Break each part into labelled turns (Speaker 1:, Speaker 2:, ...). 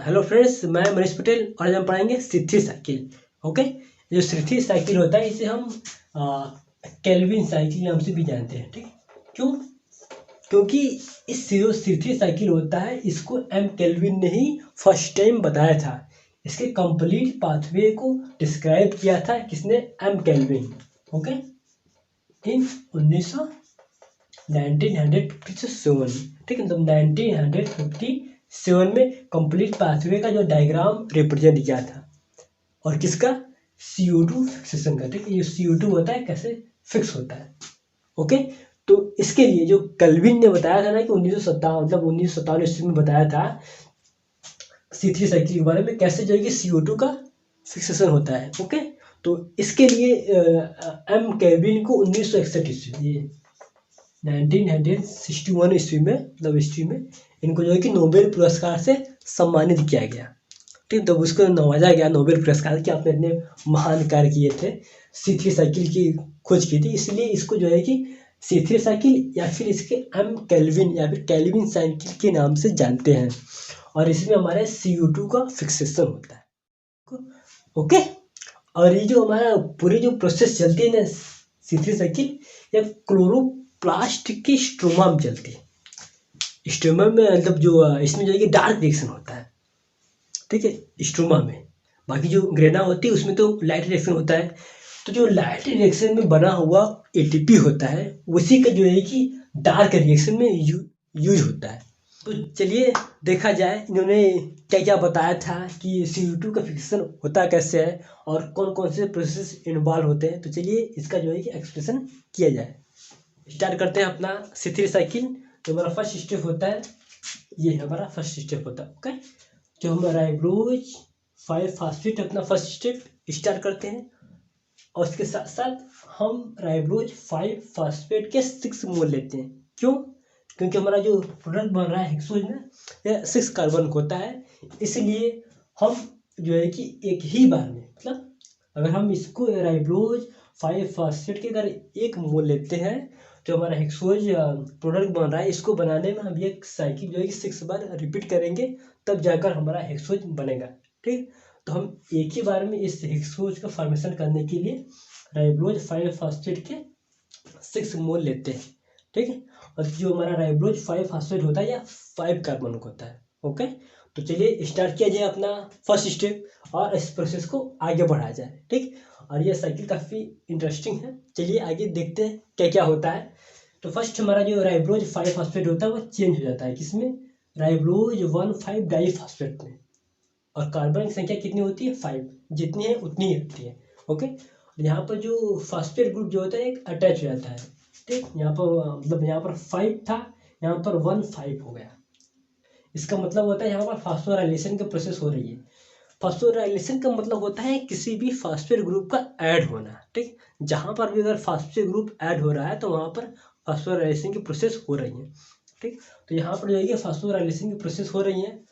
Speaker 1: Hello friends, मैं मनीष पटेल और आज हम पढ़ाएंगे सीथी साइकिल। ओके, जो सीथी साइकिल होता है इसे हम केल्विन साइकिल नाम से भी जानते हैं। ठीक, क्यों? क्योंकि इस जो सीथी साइकिल होता है इसको एम केल्विन ने ही फर्स्ट टाइम बताया था। इसके कंप्लीट पाथवे को डिस्क्राइब किया था किसने? M Kelvin. Okay, in 1957। ठीक है, तो 1957 में कंप्लीट पाथवे का जो डायग्राम रिप्रेजेंट किया था। और किसका? CO2 फिक्सेशन का। ठीक है, ये CO2 होता है कैसे फिक्स होता है। ओके, तो इसके लिए जो केल्विन ने बताया था ना कि 1957 ईस्वी में बताया था सीथी साइकिल के बारे में, कैसे जो है कि CO2 का फिक्सेशन होता है। ओके, तो इसके लिए एम केल्विन को 1961 ईस्वी 1961 ईस्वी में इनको जो है कि नोबेल पुरस्कार से सम्मानित किया गया। ठीक, तो उसको नवाजा गया नोबेल पुरस्कार कि आपने इतने महान कार्य किए थे, सीथी साइकिल की खोज की थी, इसलिए इसको जो है कि सीथी साइकिल या फिर इसके एम केल्विन या फिर केल्विन साइकिल के नाम से जानते हैं। और इसमें हमारे CO2 का फिक्सेशन होता है। ओके, और ये जो हमारा पूरी जो प्रोसेस चलती है ना सीथी साइकिल, या क्लोरोप्लास्ट की स्ट्रोमा में चलती है। स्ट्रोमा में मतलब जो इसमें जो है कि डार्क रिएक्शन होता है। ठीक है, स्ट्रोमा में। बाकी जो ग्रेना होती है उसमें तो लाइट रिएक्शन होता है। तो जो लाइट रिएक्शन में बना हुआ ATP होता है उसी का जो है कि डार्क रिएक्शन में यूज होता है। तो चलिए देखा जाए इन्होंने क्या क्या बताया था कि CO2 का फिक्सेशन होता कैसे है और कौन कौन से प्रोसेस इन्वॉल्व होते हैं। तो चलिए इसका जो है कि एक्सप्लेनेशन किया जाए। स्टार्ट करते हैं अपना सीथी साइकिल। तो हमारा फर्स्ट स्टेप होता है, ये हमारा फर्स्ट स्टेप होता है। ओके, जो हम राइबोज 5-फॉस्फेट अपना फर्स्ट स्टेप स्टार्ट करते हैं। और उसके साथ साथ हम राइबोज 5-फॉस्फेट के 6 मोल लेते हैं। क्यों? क्योंकि हमारा जो प्रोडक्ट बन रहा है हेक्सोज में यह 6 कार्बन होता है। इसलिए हम जो है कि एक ही बार में, मतलब अगर हम इसको राइबोज 5-फॉस्फेट के अगर 1 मोल लेते हैं तो हमारा हेक्सोज प्रोडक्ट बन रहा है, इसको बनाने में हम ये साइकिल जो है कि 6 बार रिपीट करेंगे, तब जाकर हमारा हेक्सोज बनेगा। ठीक, तो हम एक ही बार में इस हेक्सोज का फॉर्मेशन करने के लिए राइबोज 5-फॉस्फेट के 6 मोल लेते हैं। ठीक है, और जो हमारा राइबोज 5-फॉस्फेट होता है या 5 कार्बन होता है। ओके, तो चलिए स्टार्ट किया जाए अपना फर्स्ट स्टेप और इस प्रोसेस को आगे बढ़ाया जाए। ठीक, और ये साइकिल काफ़ी इंटरेस्टिंग है। चलिए आगे देखते हैं क्या क्या होता है। तो फर्स्ट हमारा जो राइबोज 5-फॉस्फेट होता है वो चेंज हो जाता है किसमें? राइबोज 1,5-डाइफॉस्फेट में। और कार्बन की संख्या कितनी होती है? 5। जितनी है उतनी ही होती है। ओके, यहाँ पर जो फॉस्फेट ग्रुप जो होता है एक अटैच हो जाता है। ठीक, यहाँ पर मतलब यहाँ पर 5 था, यहाँ पर 1,5 हो गया। इसका मतलब होता है यहाँ पर फॉस्फोराइलेशन की प्रोसेस हो रही है। फॉस्फोराइलेशन का मतलब होता है किसी भी फॉस्फेट ग्रुप का ऐड होना। ठीक, जहाँ पर भी अगर फॉस्फेट ग्रुप ऐड हो रहा है तो वहाँ पर फॉस्फोराइलेशन की प्रोसेस हो रही है। ठीक, तो यहाँ पर जो है कि फॉस्फोराइलेशन की प्रोसेस हो रही है।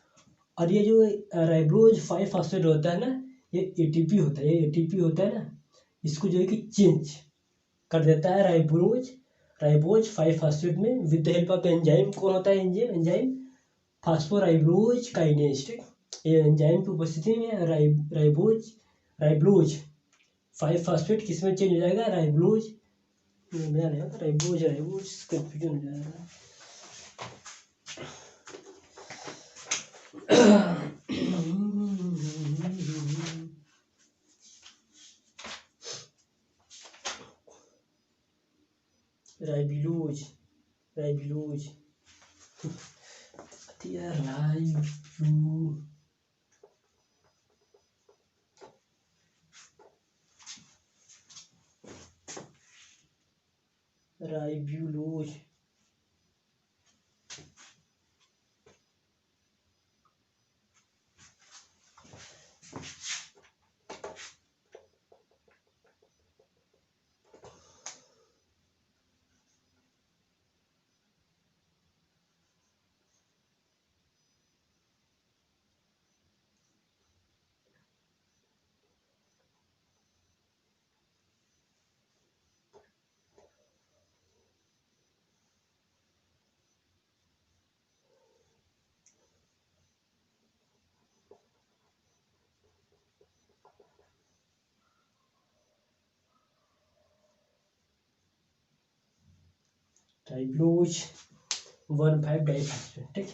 Speaker 1: और ये जो राइबोज 5-फॉस्फेट होता है ना, ये ATP होता है, ये ATP होता है ना, इसको जो है कि चेंज कर देता है राइबोज 5-फॉस्फेट में with the help of enzyme. कौन होता है एंजाइम? फास्फोराइबोज काइनेज। ठीक, ये एंजाइम की उपस्थिति में राइबोज 5-फॉस्फेट किस में चेंज हो जाएगा? राइबोज कंफ्यूजन हो जाएगा। राइबिलोज राइब्यूलोज राइबोज 1,5 डाइफॉस्फेट, ठीक।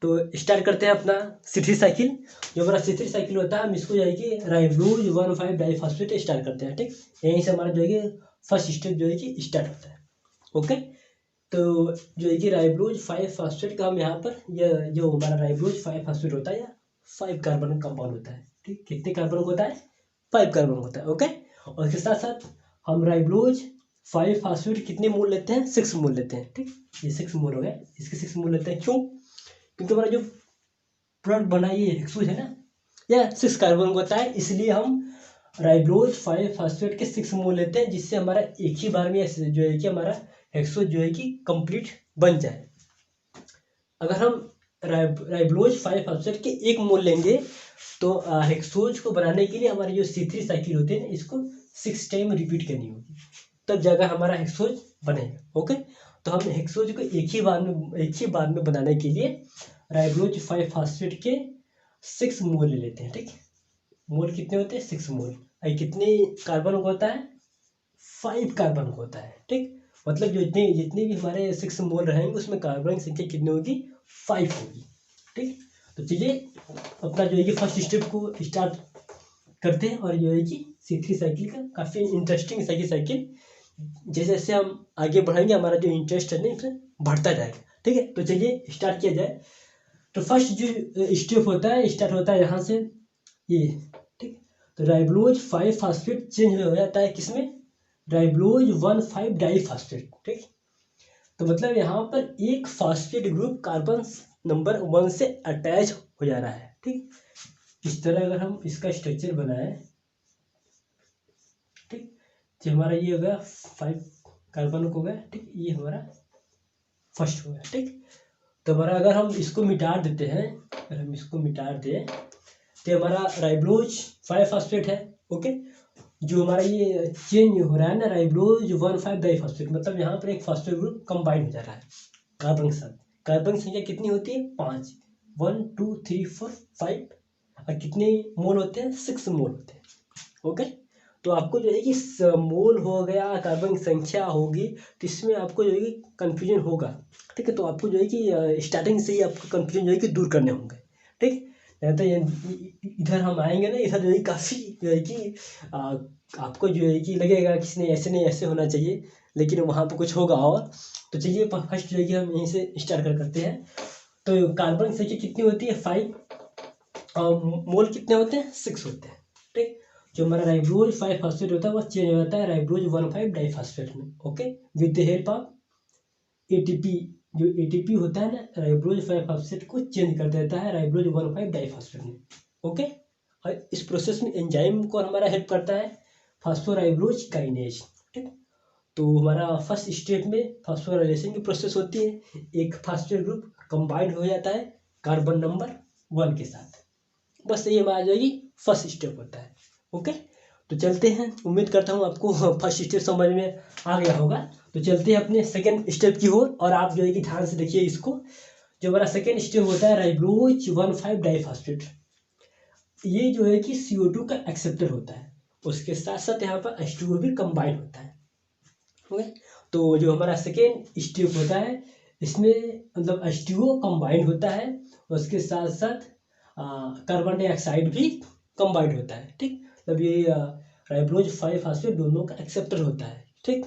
Speaker 1: तो स्टार्ट करते हैं अपना C3 साइकिल। जो हमारा C3 साइकिल होता है हम इसको जो है कि राइबोज 1,5 डाइफॉस्फेट स्टार्ट करते हैं, ठीक। यहीं से हमारा जो है कि फर्स्ट स्टेप जो है कि स्टार्ट होता है। ओके, तो जो है कि राइबोज 5 फॉस्फेट का हम यहाँ पर यह जो हमारा राइबोज 5 फॉस्फेट होता है या 5 कार्बन कंपाउंड होता है, ठीक। कितने कार्बन होता है? 5 कार्बन होता है। ओके, और इसके साथ साथ हम राइबोज 5 फॉस्फेट कितने मोल लेते हैं? 6 मोल लेते हैं, ठीक। ये 6 मोल हो गए, इसके 6 मोल लेते हैं। क्यों? क्योंकि हमारा जो प्रोडक्ट बना ये हेक्सोज है ना, या 6 कार्बन होता है, इसलिए हम राइबोज 5 फॉस्फेट के 6 मोल लेते हैं, जिससे हमारा एक ही बार में जो है कि हमारा हेक्सोज जो है कि कंप्लीट बन जाए। अगर हम राइबोज 5 फॉस्फेट के 1 मोल लेंगे तो हेक्सोज को बनाने के लिए हमारी जो C3 साइकिल होती है ना, इसको 6 टाइम रिपीट करनी होगी, तब जाकर हमारा हेक्सोज बनेगा। ओके, तो हम हेक्सोज को एक ही बार में बनाने के लिए राइबोज 5 फॉस्फेट के 6 मोल ले लेते हैं, ठीक। मोल कितने होते हैं? 6 मोल। कितने कार्बन होता है? 5 कार्बन होता है, ठीक। मतलब जो जितने भी हमारे 6 मोल रहेंगे उसमें कार्बन की संख्या कितनी होगी? 5 होगी, ठीक। तो चलिए अपना जो है कि फर्स्ट स्टेप को स्टार्ट करते हैं। और जो है कि C3 साइकिल का काफ़ी इंटरेस्टिंग साइकिल जैसे जैसे हम आगे बढ़ेंगे हमारा जो इंटरेस्ट है ना इसमें बढ़ता जाएगा, ठीक है। तो चलिए स्टार्ट किया जाए। तो फर्स्ट जो स्टेप होता है स्टार्ट होता है यहाँ से, ये, ठीक। तो राइबोज 5 फॉस्फेट चेंज हो जाता है किसमें? राइबोज 1,5 डाइफॉस्फेट, ठीक। तो मतलब यहाँ पर एक फॉस्फेट ग्रुप कार्बन नंबर 1 से अटैच हो जा रहा है, ठीक। इस तरह अगर हम इसका स्ट्रक्चर बनाए, ठीक, तो हमारा ये हो गया 5 कार्बन हो गया, ठीक। ये हमारा फर्स्ट हो गया, ठीक। तो हमारा अगर हम इसको मिटा देते हैं, अगर हम इसको मिटा दें तो हमारा राइबोज 5 फॉस्फेट है। ओके, जो हमारा ये चेंज हो रहा है ना राइबोज 1,5 डाइफॉस्फेट, मतलब यहाँ पर एक फॉस्फेट ग्रुप कंबाइन हो जा रहा है कार्बन के साथ। कार्बन की संख्या कितनी होती है? 5, 1 2 3 4 5। और कितने मोल होते हैं? 6 मोल होते हैं। ओके, तो आपको जो है कि मोल हो गया, कार्बन की संख्या होगी, तो इसमें आपको जो है कि कन्फ्यूजन होगा, ठीक है। तो आपको जो है कि स्टार्टिंग से ही आपको कन्फ्यूजन जो है कि दूर करने होंगे, ठीक। नहीं तो ये इधर हम आएंगे ना, इधर जो है काफ़ी जो है कि आपको जो है कि लगेगा किसी ने ऐसे नहीं ऐसे होना चाहिए, लेकिन वहाँ पर कुछ होगा। और तो चलिए फर्स्ट जो है कि हम यहीं से स्टार्ट करते हैं। तो कार्बन की संख्या कितनी होती है? 5 और मोल कितने होते हैं? 6 होते हैं, ठीक। जो हमारा राइबोज 5 फॉस्फेट होता है वो चेंज हो जाता है राइबोज 1,5 डाइफॉस्फेट में। Okay, with the help of ATP. जो एटीपी होता है ना राइबोज 5 फॉस्फेट को चेंज कर देता है राइबोज 1,5 डाइफॉस्फेट में। ओके, और इस प्रोसेस में एंजाइम को हमारा हेल्प करता है फॉस्फोराइबोज काइनेज, ठीक। तो हमारा फर्स्ट स्टेप में फॉस्फोराइलेशन की प्रोसेस होती है, एक फॉस्फेट ग्रुप कंबाइंड हो जाता है कार्बन नंबर 1 के साथ। बस ये हमारा जो है फर्स्ट स्टेप होता है। ओके, तो चलते हैं। उम्मीद करता हूँ आपको फर्स्ट स्टेप समझ में आ गया होगा। तो चलते हैं अपने सेकेंड स्टेप की ओर, और आप जो है कि ध्यान से देखिए इसको। जो हमारा सेकेंड स्टेप होता है राइबोज 1,5 डाइफॉस्फेट, ये जो है कि CO2 का एक्सेप्टर होता है, उसके साथ साथ यहाँ पर H2O भी कंबाइन होता है। ओके, तो जो हमारा सेकेंड स्टेप होता है इसमें मतलब H2O कंबाइंड होता है, उसके साथ साथ कार्बन डाइऑक्साइड भी कंबाइंड होता है, ठीक। तब ये राइबोज 5 फॉस्फेट दोनों का एक्सेप्टर होता है, ठीक।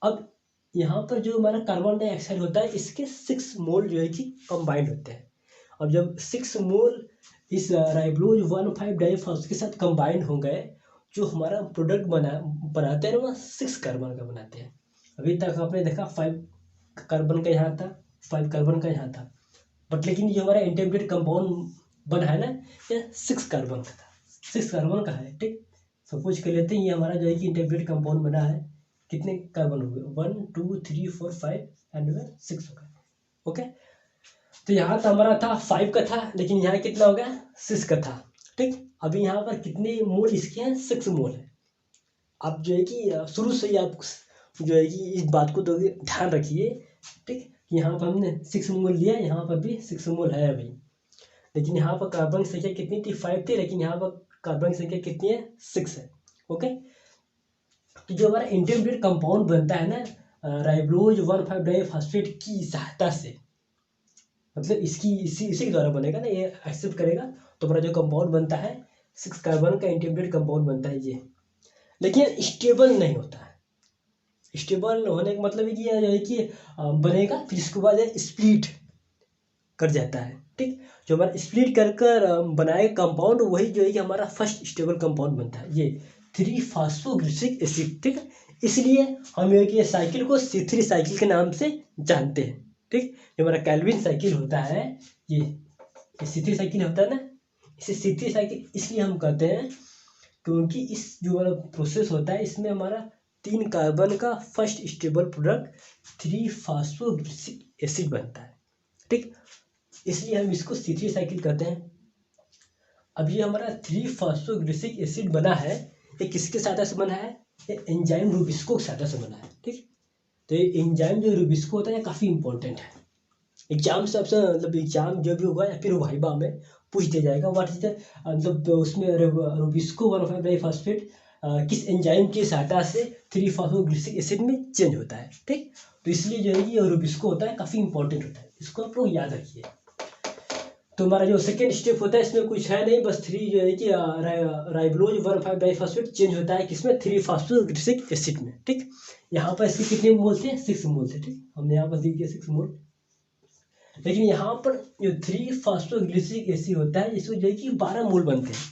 Speaker 1: अब यहाँ पर जो हमारा कार्बन डाइऑक्साइड होता है इसके 6 मोल जो है कि कंबाइंड होते हैं। अब जब 6 मोल इस राइबोज 1,5 डाइफॉस्फेट के साथ कंबाइंड हो गए, जो हमारा प्रोडक्ट बनाते हैं ना वह 6 कार्बन का बनाते हैं। अभी तक आपने देखा 5 कार्बन का यहाँ था, 5 कार्बन का यहाँ था, बट लेकिन जो हमारा इंटरमीडिएट कंपाउंड बना है ना ये 6 कार्बन का था, 6 कार्बन का है, ठीक। सपोज कर लेते हैं ये हमारा जो है कि इंटरमीडिएट कंपाउंड बना है, कितने कार्बन हो गए? 1 2 3 4 5 एंड 6 हो गए। ओके, तो यहाँ तो हमारा था 5 का था, लेकिन यहाँ कितना हो गया? 6 का था, ठीक। अभी यहाँ पर कितने मोल इसके हैं? 6 मोल है। आप जो है कि शुरू से ही आप जो है कि इस बात को तो ध्यान रखिए, ठीक। यहाँ पर हमने 6 मोल लिया, यहाँ पर भी 6 मोल है अभी। लेकिन यहाँ पर कार्बन की संख्या कितनी थी, 5 थी, लेकिन यहाँ पर कार्बन की संख्या कितनी है, 6 है। ओके, तो जो हमारा इंटरमीडिएट कंपाउंड बनता है ना राइबोज 1,5 डाइफॉस्फेट की सहायता से, मतलब इसी के द्वारा बनेगा ना, ये एक्सेप्ट करेगा तो हमारा जो कंपाउंड बनता है 6 कार्बन का इंटरमीडिएट कंपाउंड बनता है ये, लेकिन स्टेबल नहीं होता है। स्टेबल होने का मतलब है कि यह जो है कि बनेगा, फिर इसके बाद स्प्लिट कर जाता है। ठीक, जो हमारा स्प्लिट कर कर बनाएगा कंपाउंड, वही जो है कि हमारा फर्स्ट स्टेबल कंपाउंड बनता है, ये 3-फॉस्फोग्लिसरिक एसिड। ठीक, इसलिए हम ये साइकिल को C3 साइकिल के नाम से जानते हैं। ठीक, जो हमारा कैल्विन साइकिल होता है ये C3 साइकिल होता है ना, इसे C3 साइकिल इसलिए हम कहते हैं क्योंकि इस जो हमारा प्रोसेस होता है इसमें हमारा 3 कार्बन का फर्स्ट स्टेबल प्रोडक्ट 3-फॉस्फोग्लिसरिक एसिड बनता है। ठीक, इसलिए हम इसको C3 साइकिल कहते हैं। अब ये हमारा 3-फॉस्फोग्लिसरिक एसिड बना है, ये किसके सहायता से बना है, ये एंजाइम रुबिस्को की सहायता से बना है। ठीक, तो ये एंजाइम जो रुबिस्को होता है ये काफ़ी इंपॉर्टेंट है। एग्जाम से आपसे मतलब एग्जाम जो भी होगा या फिर वाइवा में पूछ दिया जाएगा व्हाट इज द मतलब उसमें रुबिस्को 1,5 डाइफॉस्फेट किस एंजाइम की सहायता से 3-फॉस्फोग्लिसरिक एसिड में चेंज होता है। ठीक, तो इसलिए जो है ये रुबिस्को होता है काफ़ी इंपॉर्टेंट होता है, इसको आप लोग याद रखिए। तो हमारा जो सेकेंड स्टेप होता है इसमें कुछ है नहीं, बस 3 जो है कि राइबोज 1,5 डाइफॉस्फेट चेंज होता है किसमें, 3-फॉस्फोग्लिसरिक एसिड में। ठीक, यहाँ पर इसके कितने मोल थे, 6 मोल थे। ठीक, हमने यहाँ पर लिख दिया 6 मोल, लेकिन यहाँ पर जो 3-फॉस्फोग्लिसरिक एसिड होता है इसको जो है कि 12 मोल बनते हैं।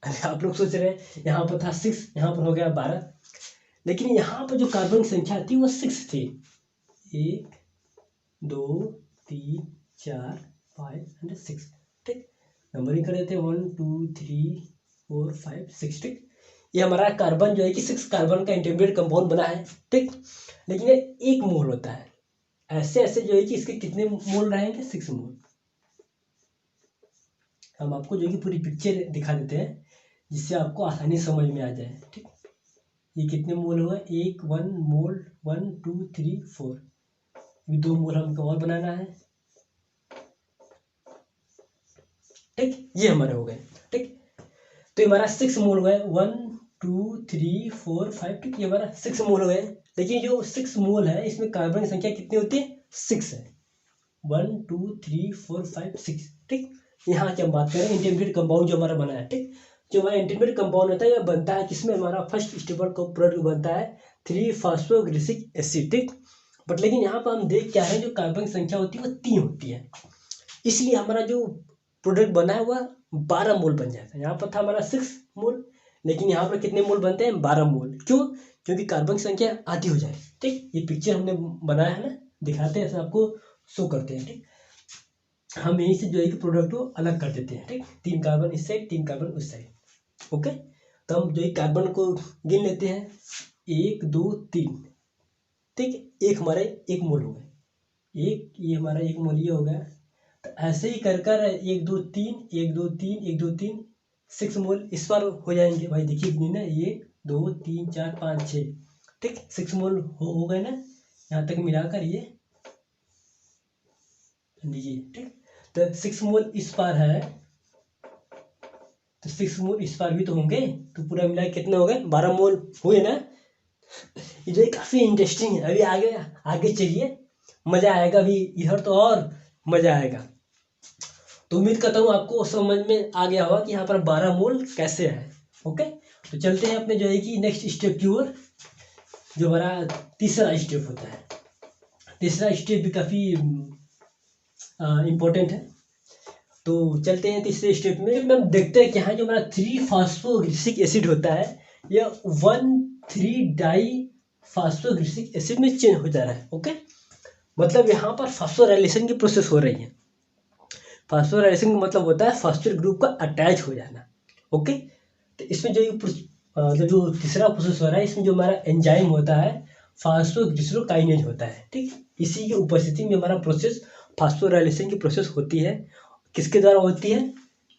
Speaker 1: अरे आप लोग सोच रहे हैं यहाँ पर था 6, यहाँ पर हो गया 12, लेकिन यहाँ पर जो कार्बन की संख्या थी वो 6 थी। 1 2 3 4 5 और 6। ठीक, नंबरिंग कर देते हैं 1 2 3 4 5 6। ठीक, ये हमारा कार्बन जो है कि 6 कार्बन का इंटरमीडिएट कंपाउंड बना है। ठीक, लेकिन ये 1 मोल होता है, ऐसे ऐसे जो है कि इसके कितने मोल रहेंगे, 6 मोल। हम आपको जो है कि पूरी पिक्चर दिखा देते हैं जिससे आपको आसानी समझ में आ जाए। ठीक, ये कितने मोल हुआ, 1 मोल 1 2 3 4, ये 2 मोल हमको और बनाना है। ठीक, ये हमारे हो गए। ठीक, तो ये हमारा 6 मोल हो गए, 1 2 3 4 5। ठीक, ये हमारा 6 मोल हो गए, लेकिन जो 6 मोल है इसमें कार्बन की संख्या कितनी होती है, 6 है। 1 2 3 4 5 6। ठीक, यहाँ की हम बात करें इंटरमीडिएट कंपाउंड जो हमारा बना है। ठीक, जो हमारा इंटरमीडिएट कंपाउंड होता है यह बनता है किसमें, हमारा फर्स्ट स्टेबल प्रोडक्ट बनता है 3-फॉस्फोग्लिसरिक एसिड। ठीक, बट लेकिन यहाँ पर हम देख क्या है, जो कार्बन की संख्या होती है वो 3 होती है, इसलिए हमारा जो प्रोडक्ट बना है वह 12 मोल बन जाता है। यहाँ पर था हमारा 6 मोल, लेकिन यहाँ पर कितने मोल बनते हैं, 12 मोल। क्यों, क्योंकि कार्बन की संख्या आधी हो जाए। ठीक, ये पिक्चर हमने बनाया है ना, दिखाते हैं, ऐसा आपको शो करते हैं। ठीक, हम यहीं से जो है कि प्रोडक्ट को अलग कर देते हैं। ठीक, 3 कार्बन इस साइड 3 कार्बन उस साइड। ओके, तो हम जो है कार्बन को गिन लेते हैं, 1 2 3। ठीक, एक हमारे 1 मोल हो गए, एक ये हमारा 1 मोल ये हो गया। तो ऐसे ही कर कर 1 2 3 1 2 3 1 2 3 6 मोल इस बार हो जाएंगे। भाई देखिए कितनी ना, 1 2 3 4 5 6। ठीक, 6 मोल हो गए ना, यहाँ तक मिलाकर ये लीजिए। ठीक, तो 6 मोल इस पार है, तो 6 मोल इस पार भी तो होंगे, तो पूरा मिला कितने हो गए, 12 मोल हुए ना। ये जो काफ़ी इंटरेस्टिंग है। अभी आगे आगे चलिए, मज़ा आएगा अभी इधर तो और मज़ा आएगा। तो उम्मीद करता हूँ आपको समझ में आ गया होगा कि यहाँ पर 12 मोल कैसे है। ओके, तो चलते हैं अपने जो है कि नेक्स्ट स्टेप की ओर, जो हमारा तीसरा स्टेप होता है। तीसरा स्टेप भी काफ़ी इम्पोर्टेंट है, तो चलते हैं तीसरे स्टेप में। हम देखते हैं कि यहाँ जो हमारा 3-फॉस्फोग्लिसरिक एसिड होता है यह 1,3 डाइफॉस्फोग्लिसरिक एसिड में चेंज हो जा रहा है। ओके, मतलब यहाँ पर फॉस्फोराइलेशन की प्रोसेस हो रही है। फॉस्फोराइलेशन का मतलब होता है फॉस्फेट ग्रुप का अटैच हो जाना। ओके, तो इसमें जो तीसरा प्रोसेस हो रहा है इसमें जो हमारा एंजाइम होता है फॉस्फोग्लिसरोकाइनेज होता है। ठीक, इसी की उपस्थिति में हमारा प्रोसेस फॉस्फोराइलेशन की प्रोसेस होती है। किसके द्वारा होती है,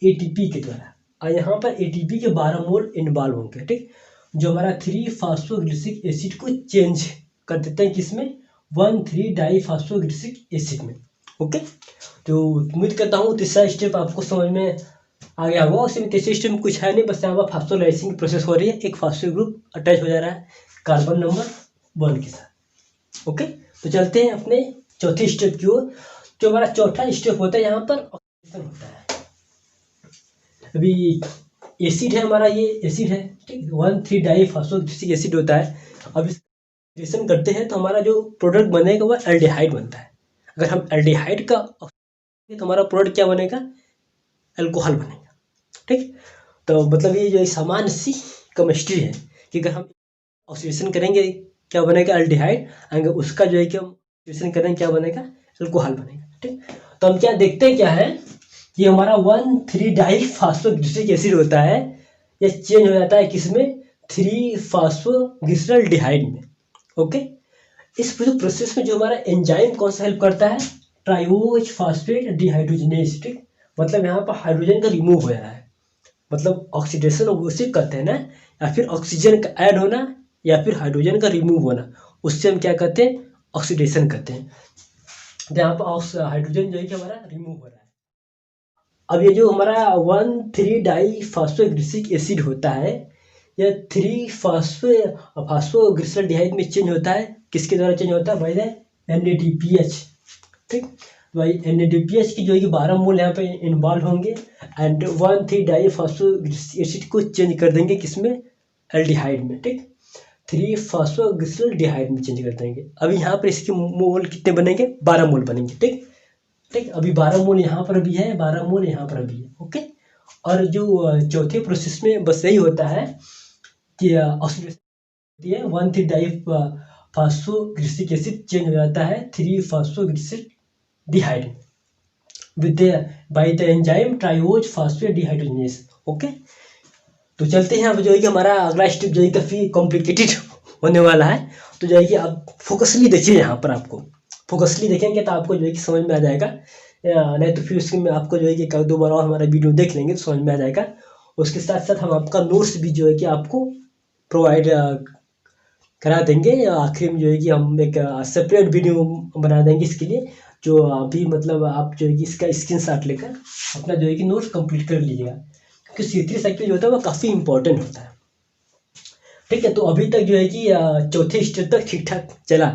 Speaker 1: एटीपी के द्वारा, और यहाँ पर एटीपी के 12 मोल इन्वॉल्व होंगे। ठीक, जो हमारा 3-फॉस्फोग्लिसरिक एसिड को चेंज कर देते हैं किसमें, 1,3 डाइफॉस्फोग्लिसरिक एसिड में। ओके, तो उम्मीद करता हूँ तीसरा स्टेप आपको समझ में आ गया होगा। उसमें तीसरे स्टेप में कुछ है नहीं, बस यहाँ पर फास्फोलाइसिस की प्रोसेस हो रही है, एक फास्फो ग्रुप अटैच हो जा रहा है कार्बन नंबर 1 के साथ। ओके, तो चलते हैं अपने चौथे स्टेप की ओर। जो हमारा चौथा स्टेप होता है यहाँ पर ऑक्सीडेशन होता है। अभी एसिड है हमारा, ये एसिड है, ठीक, 1,3-डाइफॉस्फोग्लिसरिक एसिड होता है। अब रिएक्शन करते हैं तो हमारा जो प्रोडक्ट बनेगा वह एल्डिहाइड बनता है। अगर हम एल्डिहाइड का तो हमारा प्रोडक्ट क्या बनेगा, अल्कोहल बनेगा, ठीक। तो मतलब ये जो सामान्य सी केमिस्ट्री है कि अगर हम ऑक्सीडेशन करेंगे क्या बनेगा, एल्डिहाइड, अगर उसका जो है कि हम ऑक्सीडेशन करेंगे क्या बनेगा, अल्कोहल बनेगा, ठीक। तो हम क्या देखते हैं क्या है कि हमारा 1,3-डाइफॉस्फोग्लिसरिक एसिड होता है, ये चेंज हो जाता है किसमें, 3-फॉस्फोग्लिसरॉल्डिहाइड में। ओके, इस पूरे प्रोसेस में जो हमारा एंजाइम कौन सा हेल्प करता है, ट्राइओज फॉस्फेट डिहाइड्रोजनेज, ठीक। मतलब यहाँ पर हाइड्रोजन का रिमूव हो रहा है, मतलब ऑक्सीडेशन उसे कहते हैं ना, या फिर ऑक्सीजन का ऐड होना या फिर हाइड्रोजन का रिमूव होना, उससे हम क्या कहते हैं, ऑक्सीडेशन कहते हैं। तो यहाँ पर हाइड्रोजन जो है कि हमारा रिमूव हो रहा है। अब ये जो हमारा 1,3-डाइफॉस्फोग्लिसरिक एसिड होता है, यह 3-फॉस्फोग्लिसरॉल्डिहाइड में चेंज होता है, किसके द्वारा चेंज होता है, बाय द NADPH, ठीक। भाई NADPH की जो है कि 12 मोल यहाँ पे इन्वॉल्व होंगे एंड 1,3-डाइफॉस्फोग्लिसरिक एसिड को चेंज कर देंगे किसमें, एल्डिहाइड में, ठीक। 3-फॉस्फोग्लिसरॉल्डिहाइड में चेंज कर देंगे। अभी यहाँ पर इसके मोल कितने बनेंगे, 12 मोल बनेंगे, ठीक। ठीक, अभी 12 मोल यहाँ पर भी है, 12 मोल यहाँ पर भी है। ओके, और जो चौथे प्रोसेस में बस यही होता है कि ऑक्सीडेशन है, 1,3-डाइफॉस्फोग्लिसरिक एसिड चेंज हो जाता है three phosphoglyceraldehyde with by the enzyme triose phosphate dehydrogenase. Okay, तो चलते हैं अब जो है कि हमारा अगला स्टेप जो है काफ़ी कॉम्प्लिकेटेड होने वाला है। तो जो है कि आप फोकसली देखिए, यहाँ पर आपको फोकसली देखेंगे तो आपको जो है कि समझ में आ जाएगा, नहीं तो फिर उसके में आपको जो है कि एक दो बार और हमारा वीडियो देख लेंगे तो समझ में आ जाएगा। उसके साथ साथ हम आपका नोट्स भी जो है कि आपको प्रोवाइड करा देंगे। आखिर में जो है कि हम एक सेपरेट वीडियो बना देंगे इसके लिए, जो अभी मतलब आप जो है कि इसका स्क्रीनशॉट लेकर अपना जो है कि नोट्स कंप्लीट कर लीजिएगा, क्योंकि C3 साइकिल जो होता है वो काफ़ी इंपॉर्टेंट होता है, ठीक है। तो अभी तक जो है कि चौथे स्टेप तक ठीक ठाक चला,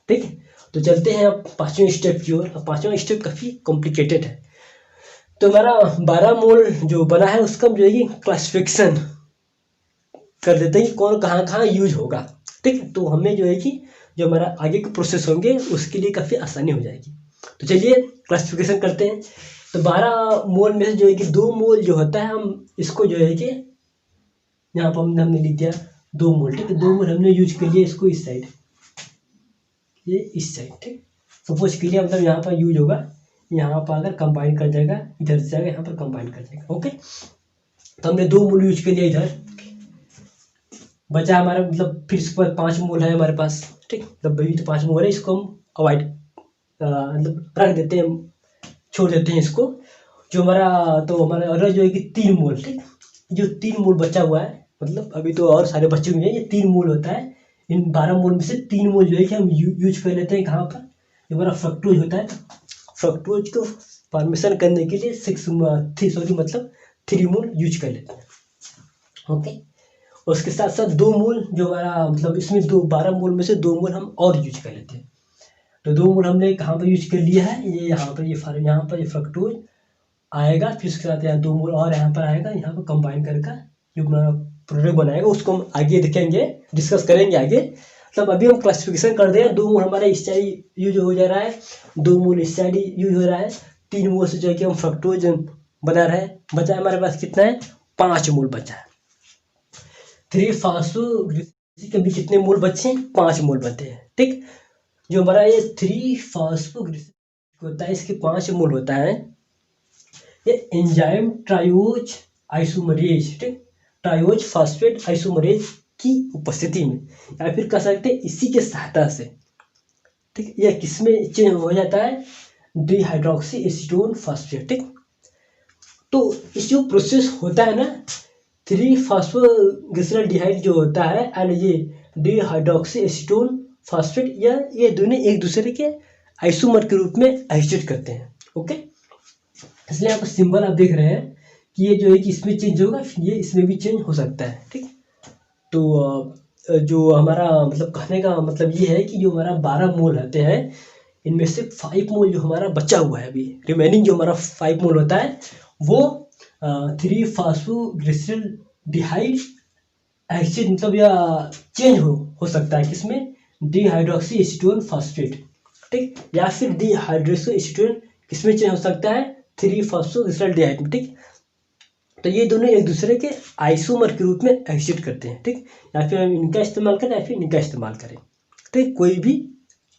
Speaker 1: ठीक है। तो चलते हैं अब पाँचवें स्टेप की ओर। पाँचवें स्टेप काफ़ी कॉम्प्लिकेटेड है। तो हमारा 12 मोल जो बना है उसका जो है कि क्लासिफिकेशन कर देते हैं कि कौन कहाँ कहाँ यूज होगा, ठीक है। तो हमें जो है कि जो हमारा आगे के प्रोसेस होंगे उसके लिए काफ़ी आसानी हो जाएगी। तो चलिए क्लासिफिकेशन करते हैं। तो 12 मोल में से जो है कि 2 मोल जो होता है, हम इसको जो है कि यहाँ पर हमने लिख दिया 2 मोल, ठीक है। 2 मोल हमने यूज कर लिया इसको इस साइड, ये इस साइड, ठीक। सपोज के लिए मतलब यहाँ पर यूज होगा, यहाँ पर अगर कंबाइन कर जाएगा, इधर से जाएगा यहाँ पर कंबाइन कर जाएगा। ओके, तो हमने 2 मोल यूज कर लिया, इधर बचा हमारा मतलब फिर इसके बाद 5 मोल है हमारे पास, ठीक। मतलब वही तो 5 मोल है, इसको हम अवॉइड मतलब रख देते हैं, छोड़ देते हैं इसको। जो हमारा तो हमारा अगर जो है कि 3 मोल, ठीक, जो 3 मोल बचा हुआ है, मतलब अभी तो और सारे बच्चे हुए हैं, ये 3 मोल होता है। इन 12 मोल में से 3 मोल जो है कि हम यूज कर लेते हैं कहाँ पर, जो हमारा फ्रक्टोज होता है। फ्रक्टोज को फॉर्मेशन करने के लिए 3 मोल यूज कर लेते हैं। ओके, उसके साथ साथ 2 मोल जो हमारा मतलब इसमें 12 मोल में से 2 मोल हम और यूज कर लेते हैं। तो 2 मोल हमने कहाँ पर यूज कर लिया है, ये यहाँ पर, यहाँ पर ये फ्रक्टोज आएगा, फिर उसके साथ यहाँ 2 मोल और यहाँ पर आएगा, यहाँ पर कंबाइन करके जो हमारा प्रोडक्ट बनाएगा उसको हम आगे देखेंगे, डिस्कस करेंगे आगे। मतलब अभी हम क्लासिफिकेशन कर दें, 2 मोल हमारा इस साइड यूज हो जा रहा है, 2 मोल इस साइड यूज हो रहा है, 3 मोल से जो है कि हम फ्रक्टोज बना रहे हैं। बचा हमारे पास कितना है, 5 मोल बचा है। 3-फॉस्फोग्लिसरॉल के भी कितने मोल बचे हैं, 5 मोल बचे हैं, ठीक। जो हमारा ये 3-फॉस्फोग्लिसरॉल होता है, इसके 5 मोल होता है। ये एंजाइम ट्राइओज आइसोमरेज, ठीक, ट्राइओज फॉस्फेट आइसोमरेज की उपस्थिति में, या फिर कह सकते हैं इसी के सहायता से, ठीक। यह किसमें चेंज हो जाता है, डिहाइड्रोक्सी एसीटोन फॉस्फेट, ठीक। तो इस जो प्रोसेस होता है ना, 3-फॉस्फोग्लिसरॉल्डिहाइड जो होता है एंड ये डिहाइड्रोक्सी एसीटोन फॉस्फेट, ये दोनों एक दूसरे के आइसोमर के रूप में एग्जिस्ट करते हैं। ओके, इसलिए यहाँ पर सिंबल आप देख रहे हैं कि ये जो है कि इसमें चेंज होगा, ये इसमें भी चेंज हो सकता है। ठीक, तो जो हमारा मतलब कहने का मतलब ये है कि जो हमारा 12 मोल होते हैं, इनमें से 5 मोल जो हमारा बचा हुआ है, अभी रिमेनिंग जो हमारा 5 मोल होता है वो 3-फॉस्फोग्लिसरॉल्डिहाइड एक्सिड मतलब या चेंज हो सकता है किसमें, डिहाइड्रोक्सी एसीटोन फास्फेट। ठीक, या फिर डिहाइड्रोक्सी एसीटोन किसमें चेंज हो सकता है, 3-फॉस्फोग्लिसरॉल्डिहाइड में। ठीक, तो ये दोनों एक दूसरे के आइसोमर के रूप में एग्जिस्ट करते हैं। ठीक, या फिर हम इनका इस्तेमाल करें या फिर इनका इस्तेमाल करें, ठीक, कोई भी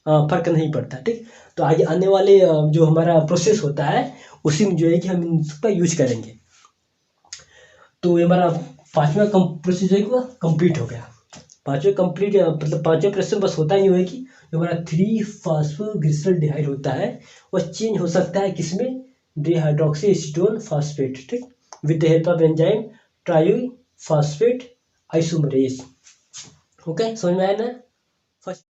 Speaker 1: फर्क नहीं पड़ता। ठीक, तो आगे आने वाले जो हमारा प्रोसेस होता है उसी में जो है कि हम इनका यूज करेंगे। तो ये हमारा 5वां प्रोसेस जो है कि वह कंप्लीट हो गया। 5वें कंप्लीट मतलब 5वें प्रोसेस बस होता ही है कि जो हमारा 3-फॉस्फोग्लिसरॉल्डिहाइड होता है वह चेंज हो सकता है किसमें, डिहाइड्रोक्सी एसीटोन फास्फेट। ठीक, with the help of enzyme triphosphate isomerase. Okay, समझ में आया ना फर्स्ट।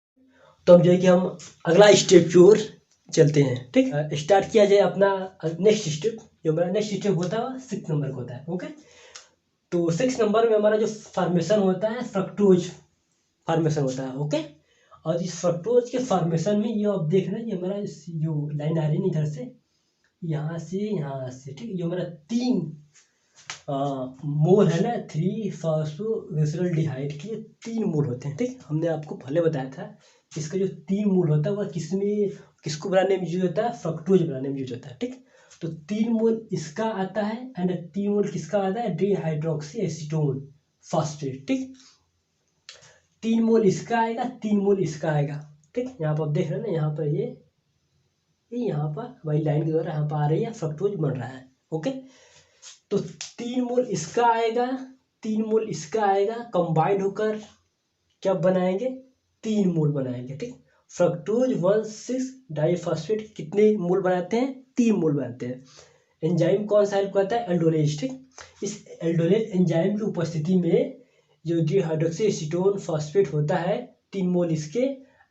Speaker 1: तो अब जो है कि हम अगला स्टेप की ओर चलते हैं। ठीक, स्टार्ट किया जाए अपना नेक्स्ट स्टेप। जो हमारा नेक्स्ट स्टेप होता है 6 नंबर का होता है। ओके, तो 6 नंबर में हमारा जो फॉर्मेशन होता है फ्रक्टोज फॉर्मेशन होता है। ओके, और इस फ्रक्टोज के फॉर्मेशन में ये आप देख रहे हैं, ये हमारा जो लाइन आ रही है इधर से यहाँ से। ठीक, ये हमारा 3 मोल है ना, 3-फॉस्फोग्लिसरॉल्डिहाइड के 3 मोल होते हैं। ठीक, हमने आपको पहले बताया था इसका जो 3 मोल होता है वह किसको बनाने में यूज होता है, फ्रक्टोज बनाने में यूज होता है। ठीक, तो 3 मोल इसका आता है एंड 3 मोल किसका आता है, डिहाइड्रोक्सी एसीटोन फास्फेट। ठीक, 3 मोल इसका आएगा, 3 मोल इसका आएगा। ठीक, यहाँ पर आप देख रहे हैं ना, यहाँ पर ये यहाँ पर वही लाइन के द्वारा यहाँ पर आ रही है, फ्रक्टोज बन रहा है। ओके, तो 3 मोल इसका आएगा, 3 मोल इसका आएगा, कंबाइंड होकर क्या बनाएंगे, 3 मोल बनाएंगे। ठीक, फ्रक्टोज 1,6 डाइफॉस्फेट कितने मोल बनाते हैं, 3 मोल बनाते हैं। एंजाइम कौन सा हेल्प करता है, एल्डोलेज। ठीक, इस एल्डोलेज एंजाइम की उपस्थिति में जो डिहाइड्रोक्सी एसीटोन फास्फेट होता है 3 मोल इसके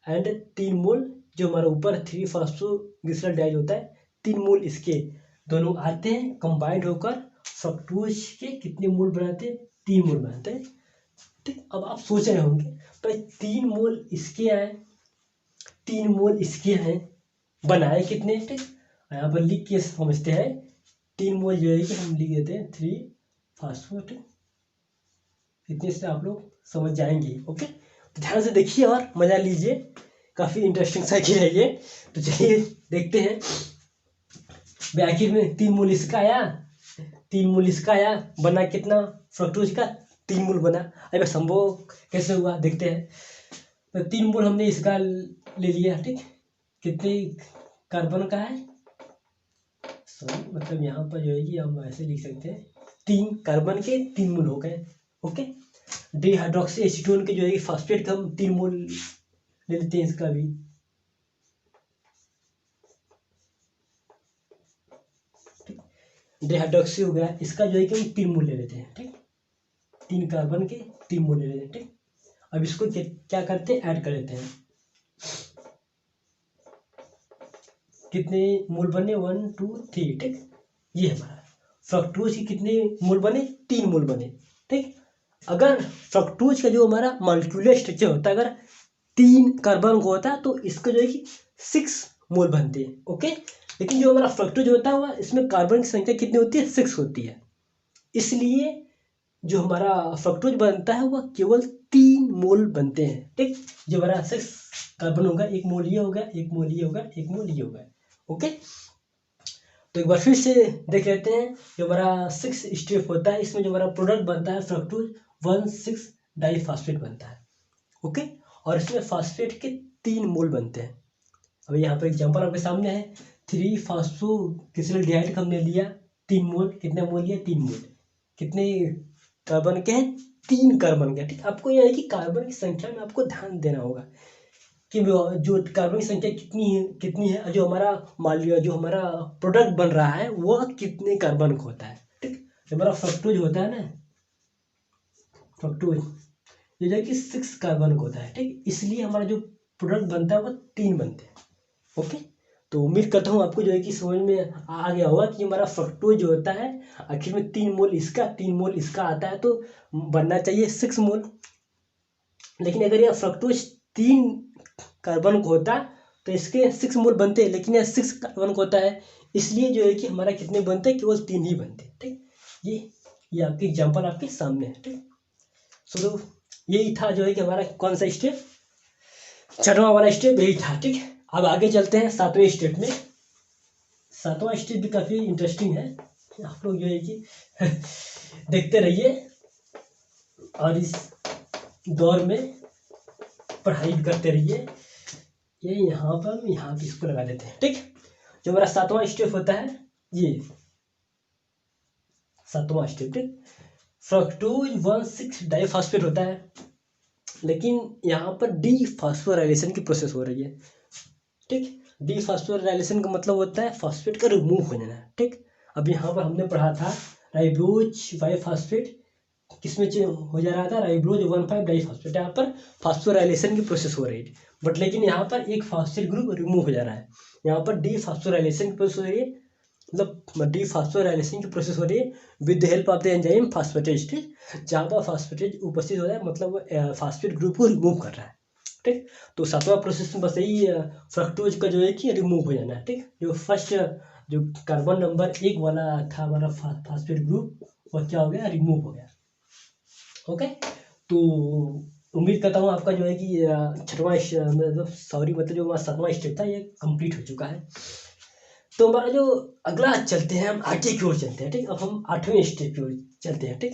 Speaker 1: एंड 3 मोल जो हमारा ऊपर 3-फॉस्फोग्लिसरॉल्डिहाइड होता है 3 मोल इसके, दोनों आते हैं कंबाइंड होकर फ्रक्टोज के कितने मोल बनाते हैं, 3 मोल बनाते हैं। ठीक, अब आप सोच रहे होंगे भाई 3 मोल इसके आए, 3 मोल इसके हैं, बनाए कितने। ठीक, यहाँ पर लिख के समझते हैं, 3 मोल जो है कि हम लिख देते हैं 3-फॉस्फेट, इतने से आप लोग समझ जाएंगे। ओके, तो ध्यान से देखिए और मजा लीजिए, काफ़ी इंटरेस्टिंग सा की है ये। तो चलिए देखते हैं आखिर में 3 मोल इसका आया, 3 मोल इसका आया, बना कितना फ्रक्टोज का, 3 मोल बना। अरे संभव कैसे हुआ देखते हैं। तो 3 मोल हमने इसका ले लिया। ठीक, कितने कार्बन का है, सॉरी मतलब यहाँ पर जो है कि हम ऐसे लिख सकते हैं 3 कार्बन के 3 मोल हो गए। ओके, डिहाइड्रोक्सी एसीटोन के जो है कि फास्फेट का हम 3 मोल ले लेते हैं, इसका भी डिहाइड्रोक्सी हो गया, इसका जो है कि हम 3 मोल ले लेते हैं। ठीक, 3 कार्बन के 3 मोल ले लेते हैं। ठीक, अब इसको क्या करते हैं, ऐड कर लेते हैं। कितने मोल बने, 1 2 3। ठीक, ये हमारा फ्रक्टोज के कितने मोल बने, 3 मोल बने। ठीक, अगर फ्रक्टोज का जो हमारा मॉलिक्यूलर स्ट्रक्चर होता है अगर 3 कार्बन का होता है तो इसका जो है कि 6 मोल बनते हैं। ओके, लेकिन जो हमारा फ्रक्टोज होता है वह इसमें कार्बन की संख्या कितनी होती है, 6 होती है, इसलिए जो हमारा फ्रक्टोज बनता है वह केवल 3 मोल बनते हैं। ठीक, जो हमारा 6 कार्बन होगा, 1 मोल ये होगा, 1 मोल ये होगा, 1 मोल ये होगा। ओके, तो एक बार फिर से देख लेते हैं, जो हमारा 6 स्टेप होता है इसमें जो हमारा प्रोडक्ट बनता है फ्रक्टोज 1,6 डाइफॉस्फेट बनता है। ओके, और इसमें फास्फेट के 3 मोल बनते हैं। अब यहाँ पर एग्जांपल आपके सामने है, 3-फॉस्फोग्लिसरॉल्डिहाइड का हमने लिया 3 मोल, कितने मोल लिया, 3 मोल, कितने कार्बन के हैं, 3 कार्बन के। ठीक, आपको यह है कि कार्बन की संख्या में आपको ध्यान देना होगा कि जो कार्बन की संख्या कितनी है, जो हमारा मान लिया जो हमारा प्रोडक्ट बन रहा है वह कितने कार्बन का होता है। ठीक, हमारा फ्रक्टोज होता है ना, फ्रक्टोज ये जो है कि 6 कार्बन का होता है। ठीक, इसलिए हमारा जो प्रोडक्ट बनता है वह 3 बनते हैं। ओके, तो उम्मीद करता हूँ आपको जो है कि समझ में आ गया होगा कि हमारा फ्रक्टोज जो होता है आखिर में 3 मोल इसका 3 मोल इसका आता है, तो बनना चाहिए 6 मोल। लेकिन अगर यह फ्रक्टोज 3 कार्बन को होता तो इसके 6 मोल बनते, लेकिन यह 6 कार्बन को होता है, इसलिए जो है कि हमारा कितने बनते हैं, केवल 3 ही बनते। ठीक, ये आपकी एग्जाम्पल आपके सामने है। ठीक, सो यही था जो है कि हमारा कौन सा स्टेप, 6वां वाला स्टेप यही था। ठीक, अब आगे चलते हैं 7वें स्टेप में। 7वां स्टेप भी काफ़ी इंटरेस्टिंग है, आप लोग जो है कि देखते रहिए और इस दौर में पढ़ाई भी करते रहिए। ये यहाँ पे इसको लगा देते हैं। ठीक, जो हमारा 7वां स्टेप होता है, ये 7वां स्टेप, ठीक, फ्रक्टोज 1,6 डाइफॉस्फेट होता है, लेकिन यहाँ पर डीफॉस्फोराइलेशन की प्रोसेस हो रही है। ठीक, डीफॉस्फोराइलेशन का मतलब होता है फॉस्फेट का रिमूव हो जाना। ठीक, अब यहाँ पर हमने पढ़ा था राइब्रोज बाइफॉस्फेट किसमें हो जा रहा था, राइब्रोज 1,5 डाइफॉस्फेट, यहाँ पर फॉस्फोराइलेशन की प्रोसेस हो रही है, बट लेकिन यहाँ पर एक फॉस्फेट ग्रुप रिमूव हो जा रहा है। यहाँ पर डीफॉस्फोराइलेशन की प्रोसेस हो रही है, मतलब डीफॉस्फोराइलेशन की प्रोसेस हो रही है with the help of the enzyme phosphatase. ठीक, जहाँ पर फास्फेटेज उपस्थित हो रहा है, मतलब फास्फेट ग्रुप को रिमूव कर रहा है। ठीक, तो 7वां प्रोसेस में बस यही फ्रक्टोज का जो है कि रिमूव हो जाना है। ठीक, जो फर्स्ट जो कार्बन नंबर 1 वाला था हमारा फास्फेट ग्रुप, वह क्या हो गया, रिमूव हो गया। ओके, तो उम्मीद करता हूँ आपका जो है कि 6वां मतलब जो हमारा 7वां स्टेप था ये कंप्लीट हो चुका है। तो हमारा जो अगला चलते हैं, हम आगे की ओर चलते हैं। ठीक, अब हम 8वें स्टेप की ओर चलते हैं। ठीक,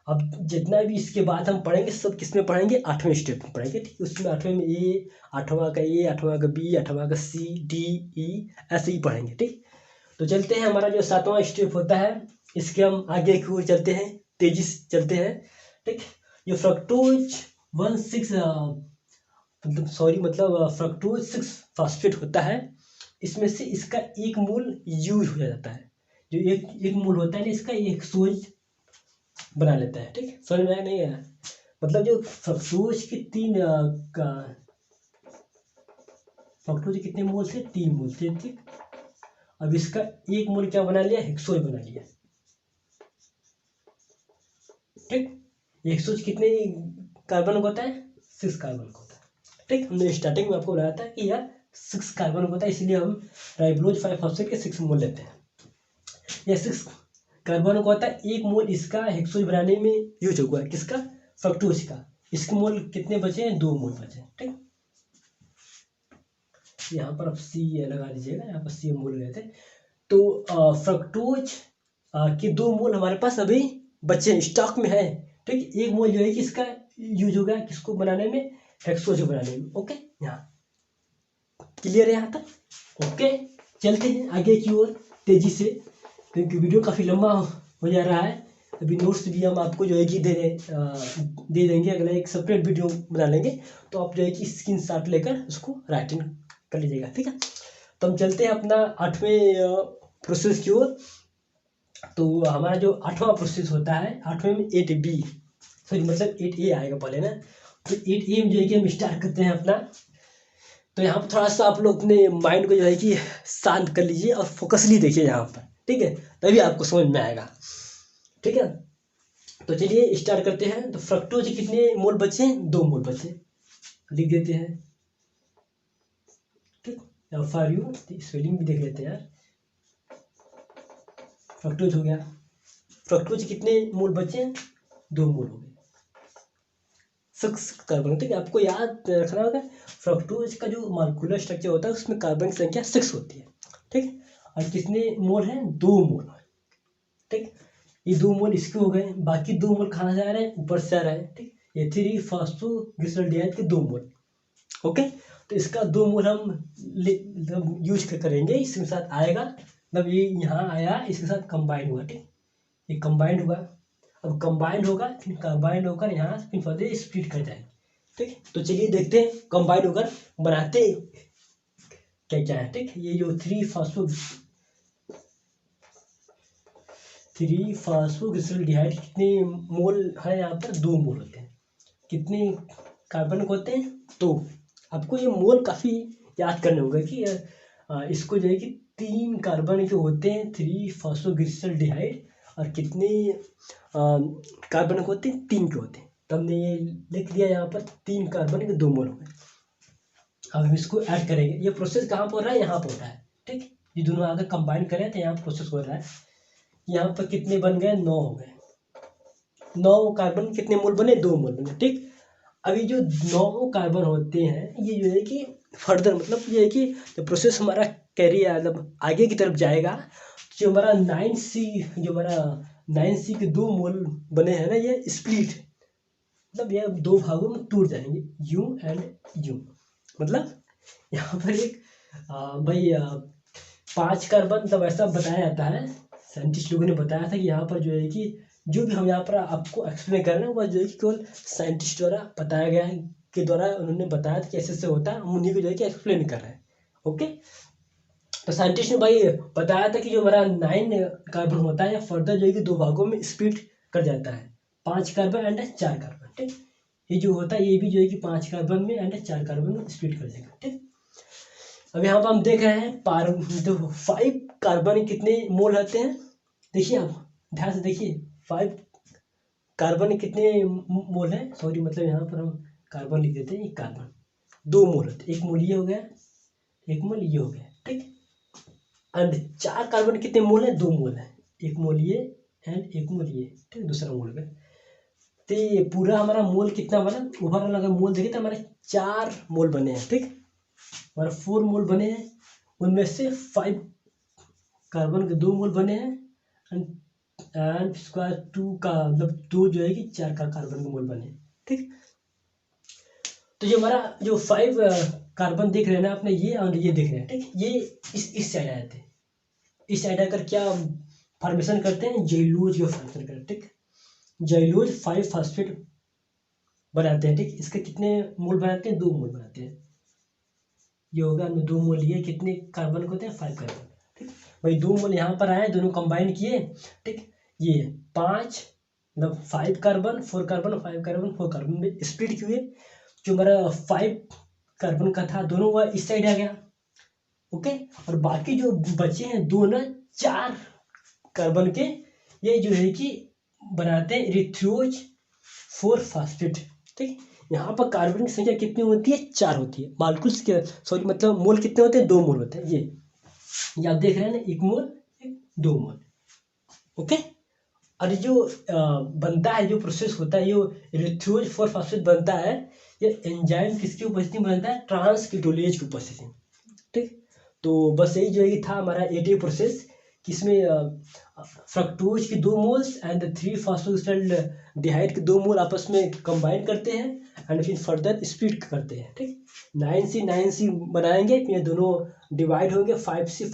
Speaker 1: अब जितना भी इसके बाद हम पढ़ेंगे सब किस में पढ़ेंगे, 8वें स्टेप में पढ़ेंगे। ठीक, उसमें 8वें में ए, 8वां का ए, 8वां का बी, 8वां का सी, डी, ई, ऐसे ही पढ़ेंगे। ठीक, तो चलते हैं, हमारा जो 7वां स्टेप होता है इसके हम आगे की ओर चलते हैं, तेजी से चलते हैं। ठीक, जो फ्रक्टोज 1,6 मतलब फ्रक्टोज 6 फॉस्फेट होता है, इसमें से इसका एक मोल यूज हो जाता है। जो एक मोल होता है ना इसका, एक सोज बना लेता है। ठीक, समझ में आया नहीं आया, मतलब जो फ्रक्टोज के 3 का फ्रक्टोज कितने मोल थे, 3 मोल थे। ठीक, अब इसका एक मोल क्या बना लिया, हेक्सोज बना लिया। ठीक, हेक्सोज कितने कार्बन को होता है, 6 कार्बन को होता है। ठीक, हमने स्टार्टिंग में आपको बताया था कि यह 6 कार्बन को होता है, इसलिए हम राइब्रोज 5-फॉस्फेट के 6 मोल लेते हैं। यह 6 कार्बन को होता है, एक मोल इसका हेक्सोज बनाने में यूज हुआ है, किसका, फ्रक्टोज का। इसके मोल कितने बचे हैं, 2 मोल बचे। ठीक, यहाँ पर आप सी लगा दीजिएगा, यहाँ पर सी मोल गए थे। तो फ्रक्टोज के 2 मोल हमारे पास अभी बचे हैं, स्टॉक में है। ठीक, एक मोल जो है कि इसका यूज होगा किसको बनाने में, हेक्सोज बनाने में। ओके, यहाँ क्लियर है यहाँ तक। ओके, चलते हैं आगे की ओर तेजी से, क्योंकि वीडियो काफ़ी लंबा हो जा रहा है। अभी नोट्स भी हम आपको जो है कि दे देंगे, अगला एक सेपरेट वीडियो बना लेंगे, तो आप जो है कि स्क्रीनशॉट लेकर उसको राइटिंग कर लीजिएगा। ठीक है, तो हम चलते हैं अपना 8वें प्रोसेस की ओर। तो हमारा जो 8वां प्रोसेस होता है, 8वें में 8B, सॉरी मतलब 8A आएगा पहले ना। तो 8A में जो है कि हम स्टार्ट करते हैं अपना। तो यहाँ पर थोड़ा सा आप लोग अपने माइंड को जो है कि शांत कर लीजिए और फोकसली देखिए यहाँ पर। ठीक है, तभी आपको समझ में आएगा। ठीक है, तो चलिए स्टार्ट करते हैं। तो फ्रक्टोज कितने मोल बचे हैं, 2 मोल बचे, लिख देते हैं। ठीक, फॉर यू स्पेलिंग भी देख लेते हैं यार। फ्रक्टोज हो गया, फ्रक्टोज कितने मोल बचे हैं, 2 मोल हो गए, 6 कार्बन। ठीक है, आपको याद रखना होगा फ्रक्टोज का जो मॉलिक्यूलर स्ट्रक्चर होता है उसमें कार्बन की संख्या 6 होती है। ठीक, और कितने मोल हैं, 2 मोल। ठीक, ये 2 मोल इसके हो गए, बाकी 2 मोल कहाँ से आ रहे हैं, ऊपर से आ रहा है। ठीक, ये 3-फॉस्फोग्लिसरॉल्डिहाइड के 2 मोल। ओके, तो इसका 2 मोल हम मतलब यूज करेंगे, इसके साथ आएगा, मतलब ये यहाँ आया, इसके साथ कंबाइन हुआ। ठीक, ये कंबाइंड हुआ, अब कंबाइंड होगा, फिर कंबाइंड होकर यहाँ फिर फर्दर स्प्लिट कर जाएंगे। ठीक, तो चलिए देखते हैं कंबाइंड होकर बनाते क्या क्या है। ठीक, ये जो 3-फॉस्फोग्लिसरॉल्डिहाइड कितने मोल है, यहाँ पर 2 मोल होते हैं। कितने कार्बन को होते हैं, तो आपको ये मोल काफ़ी याद करने होगा कि इसको जो है कि 3 कार्बन के होते हैं 3 फॉस्फोग्लिसरॉल्डिहाइड, और कितने कार्बन के होते हैं 3 के होते हैं। तो हमने ये लिख दिया यहाँ पर 3 कार्बन के 2 मोल हो गए। अब हम इसको ऐड करेंगे। ये प्रोसेस कहाँ पर हो रहा है, यहाँ पर हो रहा है, ठीक। ये दोनों अगर कंबाइन करें तो यहाँ प्रोसेस हो रहा है। यहाँ पर कितने बन गए, 9 हो गए। 9 कार्बन कितने मोल बने, 2 मोल बने, ठीक। अभी जो 9 कार्बन होते हैं ये जो है कि फर्दर मतलब ये है कि जब प्रोसेस हमारा कैरी मतलब आगे की तरफ जाएगा, जो हमारा 9C के 2 मोल बने हैं ना, ये स्प्लिट मतलब ये 2 भागों में टूट जाएंगे, U एंड U। मतलब यहाँ पर एक भाई 5 कार्बन तब ऐसा बताया जाता है, साइंटिस्ट लोगों ने बताया था कि यहाँ पर जो है कि जो भी हम यहाँ पर आपको एक्सप्लेन कर रहे हैं वह जो है कि केवल साइंटिस्ट द्वारा बताया गया है, के द्वारा उन्होंने बताया था कि ऐसे ऐसे होता है, हम उन्हीं को जो है कि एक्सप्लेन कर रहे हैं। ओके, तो साइंटिस्ट ने भाई बताया था कि जो हमारा 9 कार्बन होता है फर्दर जो है कि 2 भागों में स्प्लिट कर जाता है, 5 कार्बन एंड 4 कार्बन, ठीक। ये जो होता है ये भी जो है कि 5 कार्बन में एंड 4 कार्बन में स्प्लिट कर देगा, ठीक। अब यहाँ पर हम देख रहे हैं 5 कार्बन कितने मोल होते हैं, देखिए आप ध्यान से देखिए 5 कार्बन कितने मोल है, सॉरी मतलब यहाँ पर हम कार्बन लिख देते हैं, एक कार्बन 2 मोल होते हैं, एक मोल ये हो गया, एक मोल ये हो गया, ठीक। एंड 4 कार्बन कितने मोल है, 2 मोल है, एक मोल ये एंड एक मोल ये, ठीक, दूसरा मोल गया। तो ये पूरा हमारा मोल कितना बना, ओवरऑल अगर मोल देखें तो हमारे 4 मोल बने हैं, ठीक। हमारा 4 मोल बने हैं, उनमें से 5 कार्बन के 2 मोल बने हैं एंड स्क्वायर 2 का मतलब 2 जो है कि 4 का कार्बन के मोल बने, ठीक। तो जो हमारा जो 5 कार्बन देख रहे हैं ना आपने, ये और ये देख रहे हैं, ठीक। ये इस साइड आए थे, इस साइड आकर क्या फॉर्मेशन करते हैं, जेलूज का फॉर्मेशन करते हैं, ठीक। जेलूज 5 फॉस्फेट बनाते हैं, ठीक। इसके कितने मोल बनाते हैं, 2 मोल बनाते हैं। ये होगा 2 मोल, ये कितने कार्बन के होते हैं, 5 कार्बन, ठीक। भाई 2 मोल यहाँ पर आए, दोनों कंबाइन किए, ठीक। ये 5 मतलब 5 कार्बन 4 कार्बन 5 कार्बन 4 कार्बन में स्प्लिट किए। जो हमारा 5 कार्बन का था दोनों वह इस साइड आ गया, ओके। और बाकी जो बचे हैं 2 ना 4 कार्बन के, ये जो है कि बनाते हैं इरिथ्रोज 4 फास्फेट, ठीक। यहाँ पर कार्बन की संख्या कितनी होती है, 4 होती है। मालिक्यूल्स के सॉरी मतलब मोल कितने होते हैं, 2 मोल होते हैं। ये आप देख रहे हैं ना, 1 मोल 2 मोल, ओके। और जो बनता है, जो प्रोसेस होता है, ये इरिथ्रोज 4 फास्फेट बनता है, ये एंजाइम किसकी उपस्थिति में बनता है, ट्रांसकीटोलेज की उपस्थिति में, ठीक। तो बस यही जो है कि था हमारा एटीपी प्रोसेस, किसमें फ्रक्टोज की 2 मोल्स एंड 3 फॉस्फोग्लिसरॉल्डिहाइड के 2 मोल आपस में कंबाइन करते हैं एंड फिर फर्दर स्प्लिट करते हैं, ठीक। 9C बनाएंगे, फिर दोनों डिवाइड होंगे 5C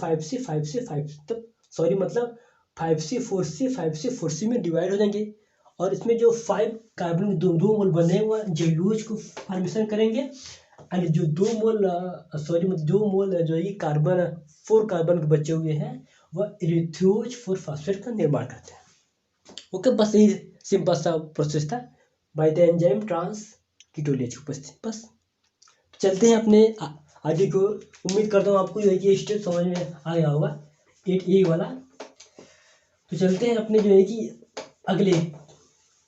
Speaker 1: तब सॉरी मतलब 5C 4C में डिवाइड हो जाएंगे। और इसमें जो 5 कार्बन के 2 मोल बने हुए जेलूज को फॉर्मेशन करेंगे एंड जो 2 मोल सॉरी मतलब 2 मोल जो है कार्बन 4 कार्बन के बचे हुए हैं वह इरिथ्रोज 4 फास्फेट का निर्माण करते हैं, ओके। बस यही सिंपल सा प्रोसेस था बाय द एंजाइम ट्रांसकीटोलेज की उपस्थिति। बस चलते हैं अपने आगे को। उम्मीद करता हूँ आपको ये स्टेप समझ में आ गया होगा 8A वाला। तो चलते हैं अपने जो है कि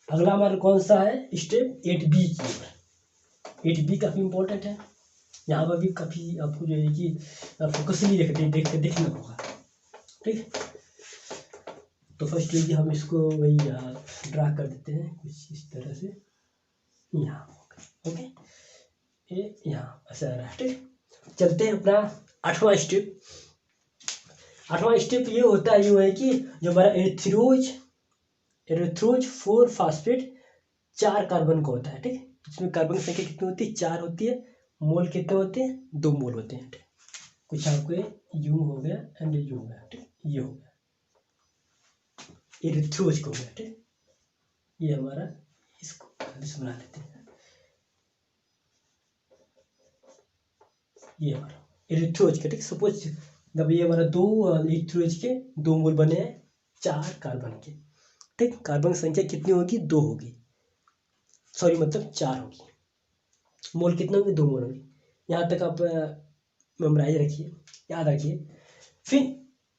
Speaker 1: अगला हमारा कौन सा है स्टेप 8B की। 8B काफ़ी इंपॉर्टेंट है, यहाँ पर भी काफ़ी आपको जो है कि फोकसली देखना होगा, ठीक। तो फर्स्ट ये हम इसको वही ड्रा कर देते हैं कुछ इस तरह से, यहाँ ओके, ये यहाँ ऐसा आ रहा है, ठीक। चलते हैं अपना 8वां स्टेप। 8वां स्टेप ये होता है, ये है कि जो हमारा एरिथ्रोज 4 फास्फेट 4 कार्बन का होता है, ठीक। इसमें कार्बन की संख्या कितनी होती है, 4 होती है। मोल कितने होते हैं, 2 मोल होते हैं, ठीक। कुछ आपको यू हो गया एंड यू हो गया, ठीक। ये हो गया एरिथ्रोज को हो गया, ठीक। ये हमारा इसको बना लेते हैं, ये हमारा एरिथ्रोज का, ठीक। सपोज जब ये हमारा 2 एरिथ्रोज के 2 मोल बने हैं 4 कार्बन के, ठीक। कार्बन की संख्या कितनी होगी, 2 होगी, सॉरी मतलब 4 होगी। मोल कितना होगी, 2 मोल होगी। यहाँ तक आप मेमोराइज रखिए, याद रखिए। फिर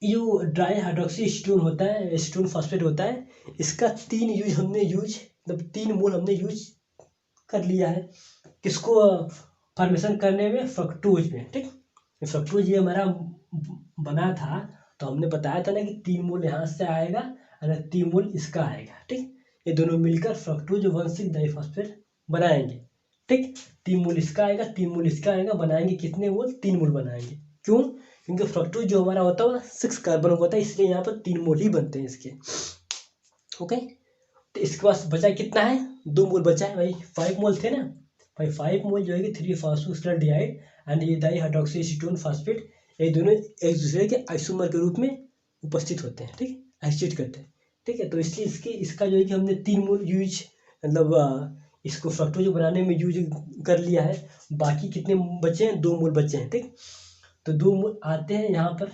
Speaker 1: जो ड्राई हाइड्रोक्सी एसीटोन होता है, एसीटोन फॉस्फेट होता है, इसका 3 मोल हमने यूज कर लिया है किसको फॉर्मेशन करने में, फ्रक्टोज में। ठीक, फ्रक्टोज ये हमारा बना था, तो हमने बताया था ना कि 3 मोल यहाँ से आएगा और 3 मोल इसका आएगा। ठीक, ये दोनों मिलकर फ्रक्टोज 1,6 डाइफॉस्फेट बनाएंगे। ठीक, 3 मोल इसका आएगा, 3 मोल इसका आएगा, बनाएंगे कितने मोल, 3 मोल बनाएंगे। क्यों? क्योंकि फ्रक्टोज जो हमारा होता है 6 कार्बन होता है, इसलिए यहाँ पर 3 मोल ही बनते हैं इसके। ओके, तो इसके पास बचा कितना है, 2 मोल बचा है भाई, 5 मोल थे ना भाई, 5 मोल जो है कि 3-फॉस्फोस्फेटाल्डिहाइड एंड ये डाई हाइड्रोक्सी एसीटोन फॉस्फेट, ये दोनों एक दूसरे के आइसोमर के रूप में उपस्थित होते हैं। ठीक, एसिड करते हैं। ठीक है, तो इसलिए इसका जो है कि हमने 3 मोल यूज, मतलब इसको फ्रक्टोज बनाने में यूज कर लिया है। बाकी कितने बचे हैं, 2 मोल बचे हैं। ठीक, तो 2 मोल आते हैं यहाँ पर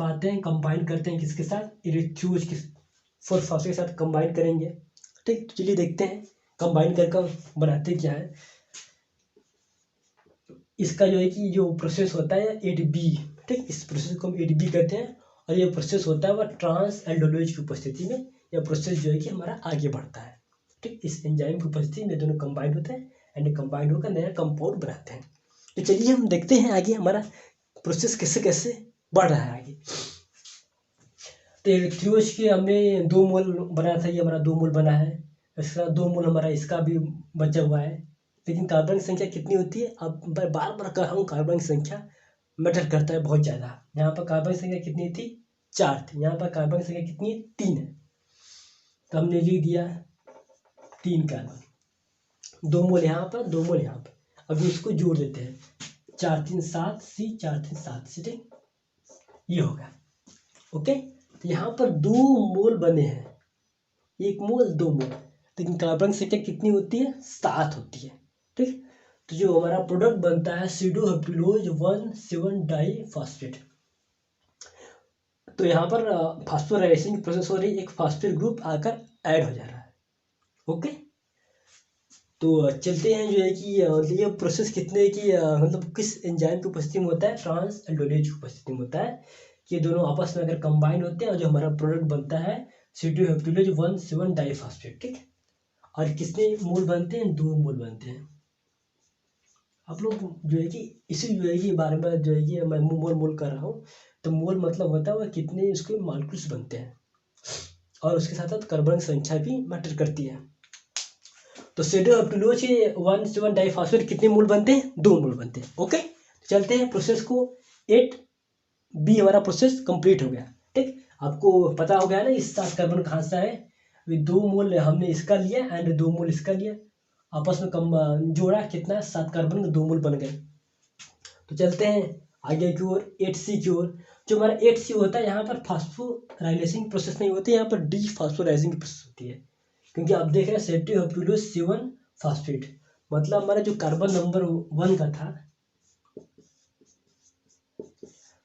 Speaker 1: आते हैं, कंबाइन करते हैं किसके साथ, इरेथ्यूज के 4-फॉस्फेट के साथ कंबाइन करेंगे। ठीक, तो चलिए देखते हैं कंबाइन करके बनाते क्या है। इसका जो है कि जो प्रोसेस होता है 8B। ठीक, इस प्रोसेस को हम 8B कहते हैं, और ये प्रोसेस होता है वह ट्रांस एल्डोलोज की उपस्थिति में। यह प्रोसेस जो है कि हमारा आगे बढ़ता है। ठीक, इस एंजाइम की उपस्थिति में दोनों कंबाइंड होते हैं एंड कंबाइंड होकर नया कंपाउंड बनाते हैं। तो चलिए हम देखते हैं आगे हमारा प्रोसेस कैसे कैसे बढ़ रहा है आगे। तो इरेथ्यूज के हमने 2 मोल बनाया था, ये हमारा 2 मोल बना है। इसका 2 मोल हमारा इसका भी बचा हुआ है। लेकिन कार्बन की संख्या कितनी होती है, अब बार बार कह रहा हूँ, कार्बन की संख्या मैटर करता है बहुत ज़्यादा। यहाँ पर कार्बन की संख्या कितनी थी, 4 थी। यहाँ पर कार्बन की संख्या कितनी है, 3 है। तो हमने लिख दिया 3 कार्बन, 2 मोल यहाँ पर, 2 मोल यहाँ पर। अब इसको जोड़ देते हैं, 4 3 7 सी, 4 3 7 सी। ठीक, ये होगा। ओके, तो यहाँ पर 2 मोल बने हैं, 1 मोल 2 मोल, लेकिन कार्बन की संख्या कितनी होती है, 7 होती है। ठीक, तो जो हमारा प्रोडक्ट बनता है सीडोहेप्टिलोज 1,7 डाइफॉस्फेट। तो यहाँ पर फास्फोराइलेशन की प्रोसेस हो रही है, एक फास्फेट ग्रुप आकर ऐड हो जा रहा है। ओके, तो चलते हैं जो है कि ये प्रोसेस कितने की मतलब किस एंजाइम की उपस्थिति में होता है, ट्रांस एल्डोलेज की उपस्थिति में होता है, कि ये दोनों आपस में अगर कंबाइन होते हैं और जो हमारा प्रोडक्ट बनता है सीडोहेप्टिलोज 1,7 डाइफॉस्फेट। ठीक, और कितने मोल बनते हैं, 2 मोल बनते हैं। आप लोग जो है कि इसी जो है कि बारे में जो है कि मैं मोल कर रहा हूँ, तो मोल मतलब होता है वह कितने उसके मॉलिक्यूल्स बनते हैं, और उसके साथ साथ कार्बन की संख्या भी मैटर करती है। तो सीडोहेप्टिलोज के 1,7 डाइफॉस्फेट कितने मोल बनते हैं, 2 मोल बनते हैं। ओके, चलते हैं प्रोसेस को, 8B हमारा प्रोसेस कंप्लीट हो गया। ठीक, आपको पता हो गया ना इस 7 कार्बन कहाँ से आए, 2 मोल हमने इसका लिया एंड 2 मोल इसका लिया, आपस में कम जोड़ा, कितना, 7 कार्बन के 2 मोल बन गए। तो चलते हैं आगे की ओर, 8C की ओर। जो हमारा 8C होता है, यहाँ पर फास्फोराइलेशन प्रोसेस नहीं होती, यहाँ पर डीफॉस्फोराइलेशन की प्रोसेस होती है। क्योंकि आप देख रहे हैं सीडोहेप्टिलोज 7 फॉस्फेट, मतलब हमारा जो कार्बन नंबर 1 का था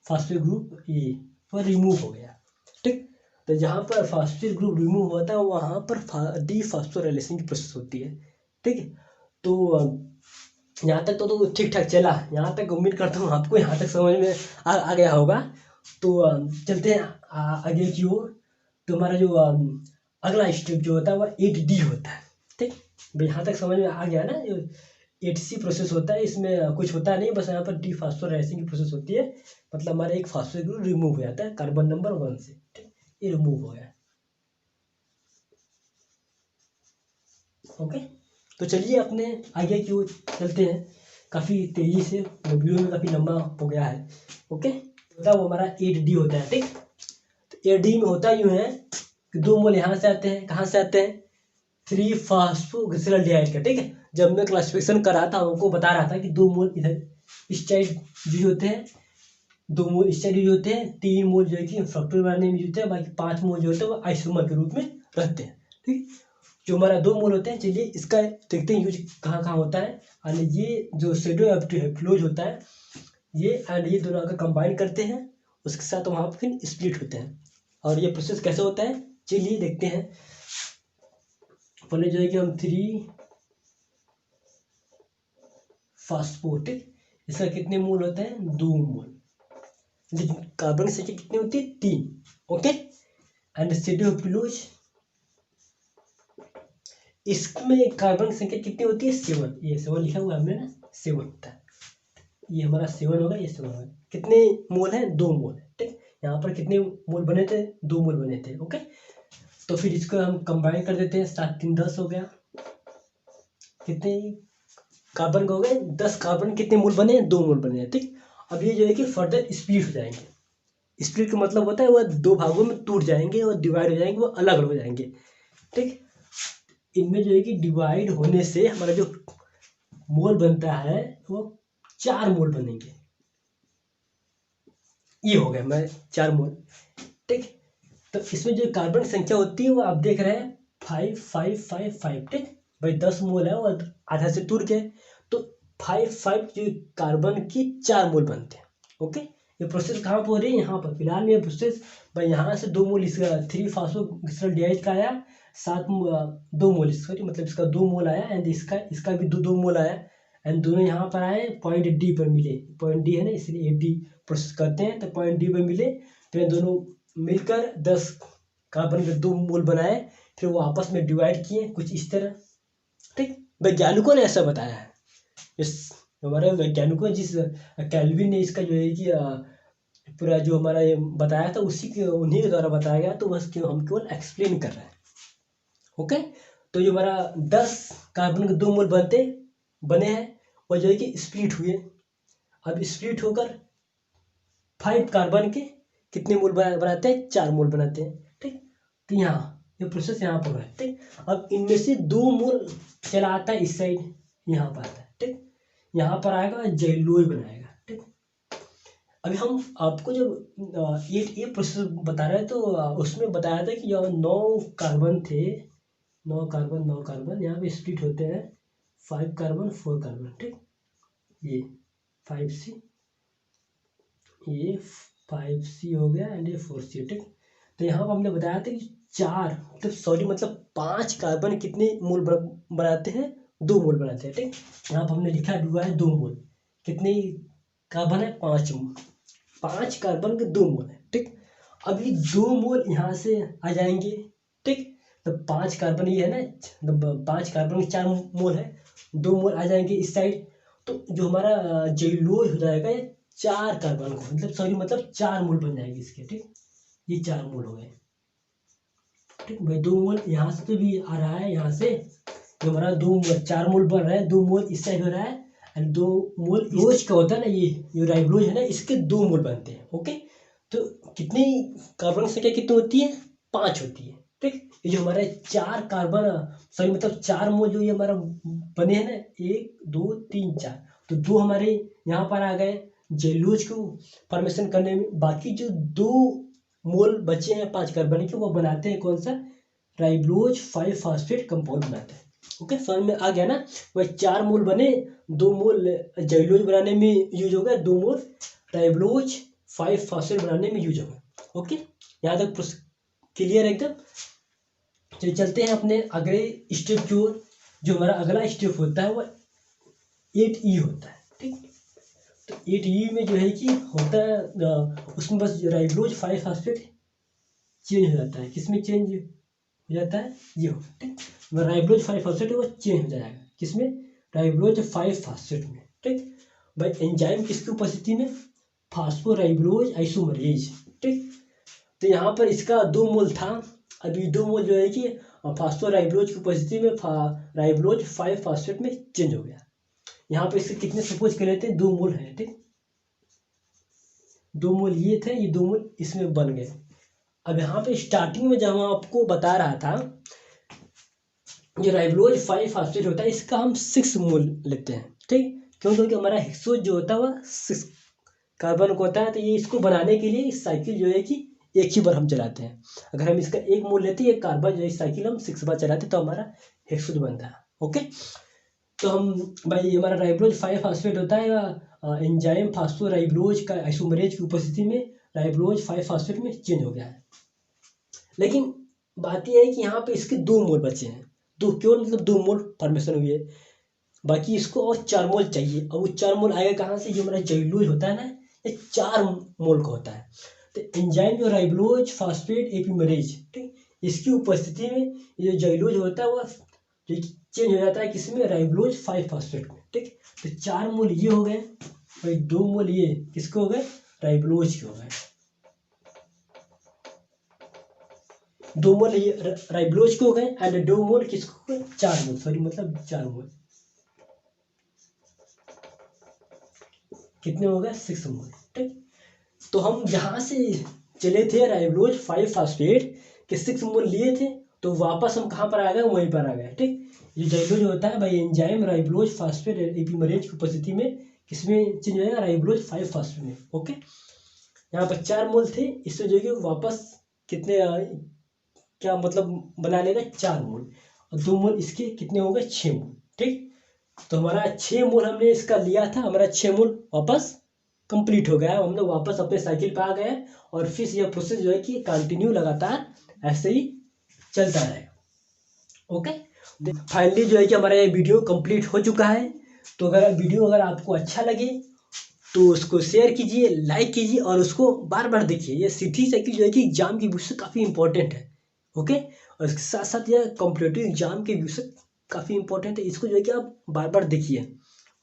Speaker 1: फॉस्फेट ग्रुप ए, वह रिमूव हो गया। ठीक, तो जहाँ पर फॉस्फेट ग्रुप रिमूव होता है वहाँ पर डीफॉस्फोराइलेशन की प्रोसेस होती है। ठीक है, तो यहाँ तक तो ठीक ठाक चला, यहाँ तक उम्मीद करता हूँ आपको यहाँ तक समझ में आ गया होगा। तो चलते हैं आगे की ओर। तो हमारा जो अगला स्टेप जो होता है वह 8D होता है। ठीक, भाई यहाँ तक समझ में आ गया ना, 8C प्रोसेस होता है, इसमें कुछ होता नहीं, बस यहाँ पर डीफॉस्फोराइलेशन की प्रोसेस होती है, मतलब हमारा एक फॉस्फेट ग्रुप रिमूव हो जाता है कार्बन नंबर 1 से। ठीक, ये रिमूव हो गया। ओके, तो चलिए अपने आगे की ओर चलते हैं, काफ़ी तेज़ी से, वीडियो में काफ़ी लंबा हो गया है। ओके, तो वो हमारा 8D होता है। ठीक, तो 8D में होता यूँ है कि 2 मोल यहाँ से आते हैं, कहाँ से आते हैं, 3-फॉस्फोग्लिसरॉल्डिहाइड का। ठीक है, जब मैं क्लासिफिकेशन कर रहा था उनको बता रहा था कि 2 मोल इधर इस साइड यूज होते हैं, 2 मोल इस साइड यूज होते हैं, 3 मोल जो है कि फ्रक्टोज बनाने में यूज होते हैं, बाकी 5 मोल जो होते हैं वो आइसोमर के रूप में रहते हैं। ठीक, जो हमारा 2 मोल होते हैं, चलिए इसका देखते हैं यूज कहाँ कहाँ होता है। और ये जो सीडोहेप्टिलोज होता है, ये एंड ये दोनों अगर कंबाइन करते हैं, उसके साथ वहाँ पर फिर स्प्लिट होते हैं। और ये प्रोसेस कैसे होता है, चलिए देखते हैं। पहले जो है कि हम 3-फॉस्फोटिक इसका कितने मोल होता है, 2 मोल। कार्बन की संख्या कितनी होती है, 3। ओके, एंड CH2 इसमें कार्बन की संख्या कितनी होती है, 7। ये 7 लिखा हुआ है हमने ना, 7 होता है। ये हमारा 7 होगा, ये 7 होगा। कितने मोल है, 2 मोल है। ठीक, यहाँ पर कितने मोल बने थे, 2 मोल बने थे। ओके, तो फिर इसको हम कंबाइन कर देते हैं। 7 3 10 हो गया। कितने कार्बन हो गए, 10 कार्बन। कितने मोल बने, 2 मोल बने हैं। ठीक, अब ये जो है कि फर्दर स्प्लिट हो जाएंगे। स्प्लिट का मतलब होता है वह 2 भागों में टूट जाएंगे और डिवाइड हो जाएंगे, वो अलग अलग हो जाएंगे। ठीक, इनमें जो है कि डिवाइड होने से हमारा जो मोल बनता है वो 4 मोल बनेंगे। ये हो गया हमारे 4 मोल। ठीक, तो इसमें जो कार्बन की संख्या होती है वो आप देख रहे हैं 5 5 5 5। ठीक भाई, 10 मोल है और आधा से टूट गए, तो 5 5 जो कार्बन की 4 मोल बनते हैं। ओके, ये प्रोसेस कहाँ पर हो रही है, यहाँ पर। फिलहाल ये प्रोसेस भाई यहाँ से 2 मोल इसका 3-फॉस्फोग्लिसरॉल्डिहाइड का आया, 2 मोल इसका, मतलब इसका 2 मोल आया, एंड इसका भी 2 मोल आया, एंड दोनों यहाँ पर आए, पॉइंट डी पर मिले। पॉइंट डी है ना, इसलिए डी प्रोसेस करते हैं, तो पॉइंट डी पर मिले, तो ये दोनों मिलकर 10 कार्बन के 2 मोल बनाए, फिर वो आपस में डिवाइड किए कुछ इस तरह। ठीक, वैज्ञानिकों ने ऐसा बताया है। इस हमारे वैज्ञानिकों जिस कैल्विन ने इसका जो है कि पूरा जो हमारा ये बताया था, उसी के उन्हीं के द्वारा बताया गया, तो बस हम केवल एक्सप्लेन कर रहे हैं। ओके, तो जो हमारा 10 कार्बन के 2 मोल बने हैं, और जो है कि स्प्लिट हुए। अब स्प्लिट होकर 5 कार्बन के कितने मोल बनाते हैं, 4 मोल बनाते हैं। ठीक, तो यहाँ ये प्रोसेस यहाँ पर है। ठीक, अब इनमें से 2 मोल चला आता है इस साइड, यहाँ पर आता है। ठीक, यहाँ पर आएगा, जैलोय बनाएगा। ठीक, अभी हम आपको जब ये प्रोसेस बता रहे हैं, तो उसमें बताया था कि जो 9 कार्बन थे, 9 कार्बन यहाँ पे स्प्लिट होते हैं, 5 कार्बन 4 कार्बन। ठीक, ये 5C, ये 5C हो गया, एंड ये 4C। ठीक, तो यहाँ पर हमने बताया था कि 5 कार्बन कितने मोल बनाते हैं, 2 मोल बनाते हैं। ठीक, यहाँ पर हमने लिखा हुआ है 2 मोल। कितने कार्बन है, 5 कार्बन के 2 मोल है। ठीक, अभी 2 मोल यहाँ से आ जाएंगे। ठीक, तो 5 कार्बन ये है ना, तो 5 कार्बन के 4 मोल है, 2 मोल आ जाएंगे इस साइड, तो जो हमारा जैलोय हो जाएगा ये 4 कार्बन को, मतलब 4 मोल बन जाएंगे इसके। ठीक, ये 4 मोल हो गए। ठीक भाई, 2 मोल यहाँ से तो भी आ रहा है, यहाँ से जो हमारा 4 मोल बन रहा है, 2 मोल इस साइड हो रहा है, एंड 2 मोल रोज का होता है ना, ये राइबोज है ना, इसके 2 मोल बनते हैं। ओके, तो कितनी कार्बन संख्या कितनी होती है, 5 होती है। ठीक, ये जो हमारे 4 कार्बन, मतलब 4 मोल जो ये हमारा बने हैं ना, 1 2 3 4, तो 2 हमारे यहाँ पर आ गए जैलोज को फॉर्मेशन करने में। बाकी जो 2 मोल बचे हैं 5 कार्बन के, वो बनाते हैं कौन सा, राइबोज 5 फॉस्फेट कंपाउंड बनाते हैं। ओके, समझ में आ गया ना। वह 4 मोल बने, 2 मोल जैलोज बनाने में यूज हो गया, 2 मोल राइबोज 5 फॉस्फेट बनाने में यूज हो गया। ओके, यहाँ तक क्लियर है एकदम। चलिए चलते हैं अपने अगले स्टेप की ओर। जो हमारा अगला स्टेप होता है वो 8E होता है। ठीक, तो 8E में जो है कि होता है, उसमें बस राइबोज 5 फॉस्फेट चेंज हो जाता है। किसमें चेंज हो जाता है, ये हो। ठीक, राइबोज 5 फॉस्फेट वो चेंज हो जाएगा, किसमें, राइबोज 5 फॉस्फेट में। ठीक भाई, एंजाइम किसकी उपस्थिति में, फास्फोराइबोज आइसोमरेज। ठीक, तो यहाँ पर इसका 2 मोल था, अभी 2 मोल जो है कि फास्फोराइबोज की उपस्थिति में राइबोज 5 फॉस्फेट में चेंज हो गया। यहाँ पे इसके कितने सपोज कर लेते हैं, 2 मोल है। ठीक, 2 मोल ये थे, ये 2 मोल इसमें बन गए। अब यहाँ पे स्टार्टिंग में जब हम आपको बता रहा था, जो राइबोज 5 फॉस्फेट होता है, इसका हम 6 मोल लेते हैं। ठीक, क्योंकि हमारा हेक्सोज जो होता है वह 6 कार्बन को होता है, तो ये इसको बनाने के लिए इस साइकिल जो है कि एक ही बार हम चलाते हैं। अगर हम इसका 1 मोल लेते हैं, एक कार्बन जो है साइकिल हम 6 बार चलाते हैं, तो हमारा हेक्सोज बनता है। ओके, तो हम भाई हमारा राइबोज 5 फॉस्फेट होता है, एंजाइम फास्फोराइबोज का आइसोमरेज की उपस्थिति में राइबोज 5 फॉस्फेट में चेंज हो गया है। लेकिन बात यह है कि यहाँ पे इसके 2 मोल बचे हैं, 2 केवल, मतलब 2 मोल फॉर्मेशन हुई है। बाकी इसको और 4 मोल चाहिए। अब वो 4 मोल आएगा कहाँ से? जो हमारा जेलूलोज होता है ना, ये 4 मोल का होता है। तो एंजाइम जो राइबोज फास्फेट एपिमेरेज, ठीक, इसकी उपस्थिति में ये जो जेलूलोज होता है वो जो चेंज हो जाता है किसमें? राइबोज 5 फास्फेट में, ठीक। तो 4 मोल ये हो गए और 2 मोल ये किसके हो गए? राइबोज के हो गए। 2 मोल ये राइबोज के हो गए एंड 2 मोल किसको हो गए? 4 मोल, सॉरी मतलब 4 मोल। कितने हो गए? 6 मोल, ठीक। तो हम जहाँ से चले थे राइबोज 5 फास्फेट के 6 मोल लिए थे, तो वापस हम कहाँ पर आ गए? वहीं पर आ गए, ठीक। ये जेलूलोज होता है भाई एंजाइम राइबोज फास्फेट एपिमेरेज की उपस्थिति में किसमें चेंज हो जाएगा? राइबोज 5 फास्फेट में, ओके। यहाँ पर 4 मोल थे, इससे जो है वापस कितने क्या मतलब बना लेगा? 4 मोल, और 2 मोल इसके कितने हो गए? 6 मोल, ठीक। तो हमारा 6 मोल हमने इसका लिया था, हमारा 6 मोल वापस कंप्लीट हो गया, हम लोग वापस अपने साइकिल पे आ गए। और फिर यह प्रोसेस जो है कि कंटिन्यू लगातार ऐसे ही चलता रहेगा, ओके। फाइनली जो है कि हमारा ये वीडियो कंप्लीट हो चुका है। तो अगर आपको अच्छा लगे तो उसको शेयर कीजिए, लाइक कीजिए और उसको बार बार देखिए। ये सीधी साइकिल जो है कि एग्जाम की व्यू से काफ़ी इंपॉर्टेंट है, ओके। और इसके साथ साथ यह कॉम्पिटेटिव एग्जाम के व्यू से काफ़ी इंपॉर्टेंट है, इसको जो है कि आप बार बार देखिए,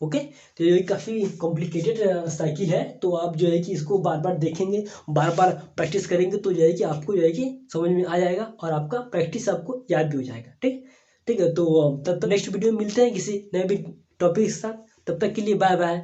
Speaker 1: ओके। तो ये काफ़ी कॉम्प्लिकेटेड साइकिल है, तो आप जो है कि इसको बार बार देखेंगे, बार बार प्रैक्टिस करेंगे तो जो है कि आपको जो है कि समझ में आ जाएगा और आपका प्रैक्टिस आपको याद भी हो जाएगा, ठीक। ठीक है, तो तब तक नेक्स्ट वीडियो में मिलते हैं किसी नए टॉपिक के साथ। तब तक के लिए बाय बाय।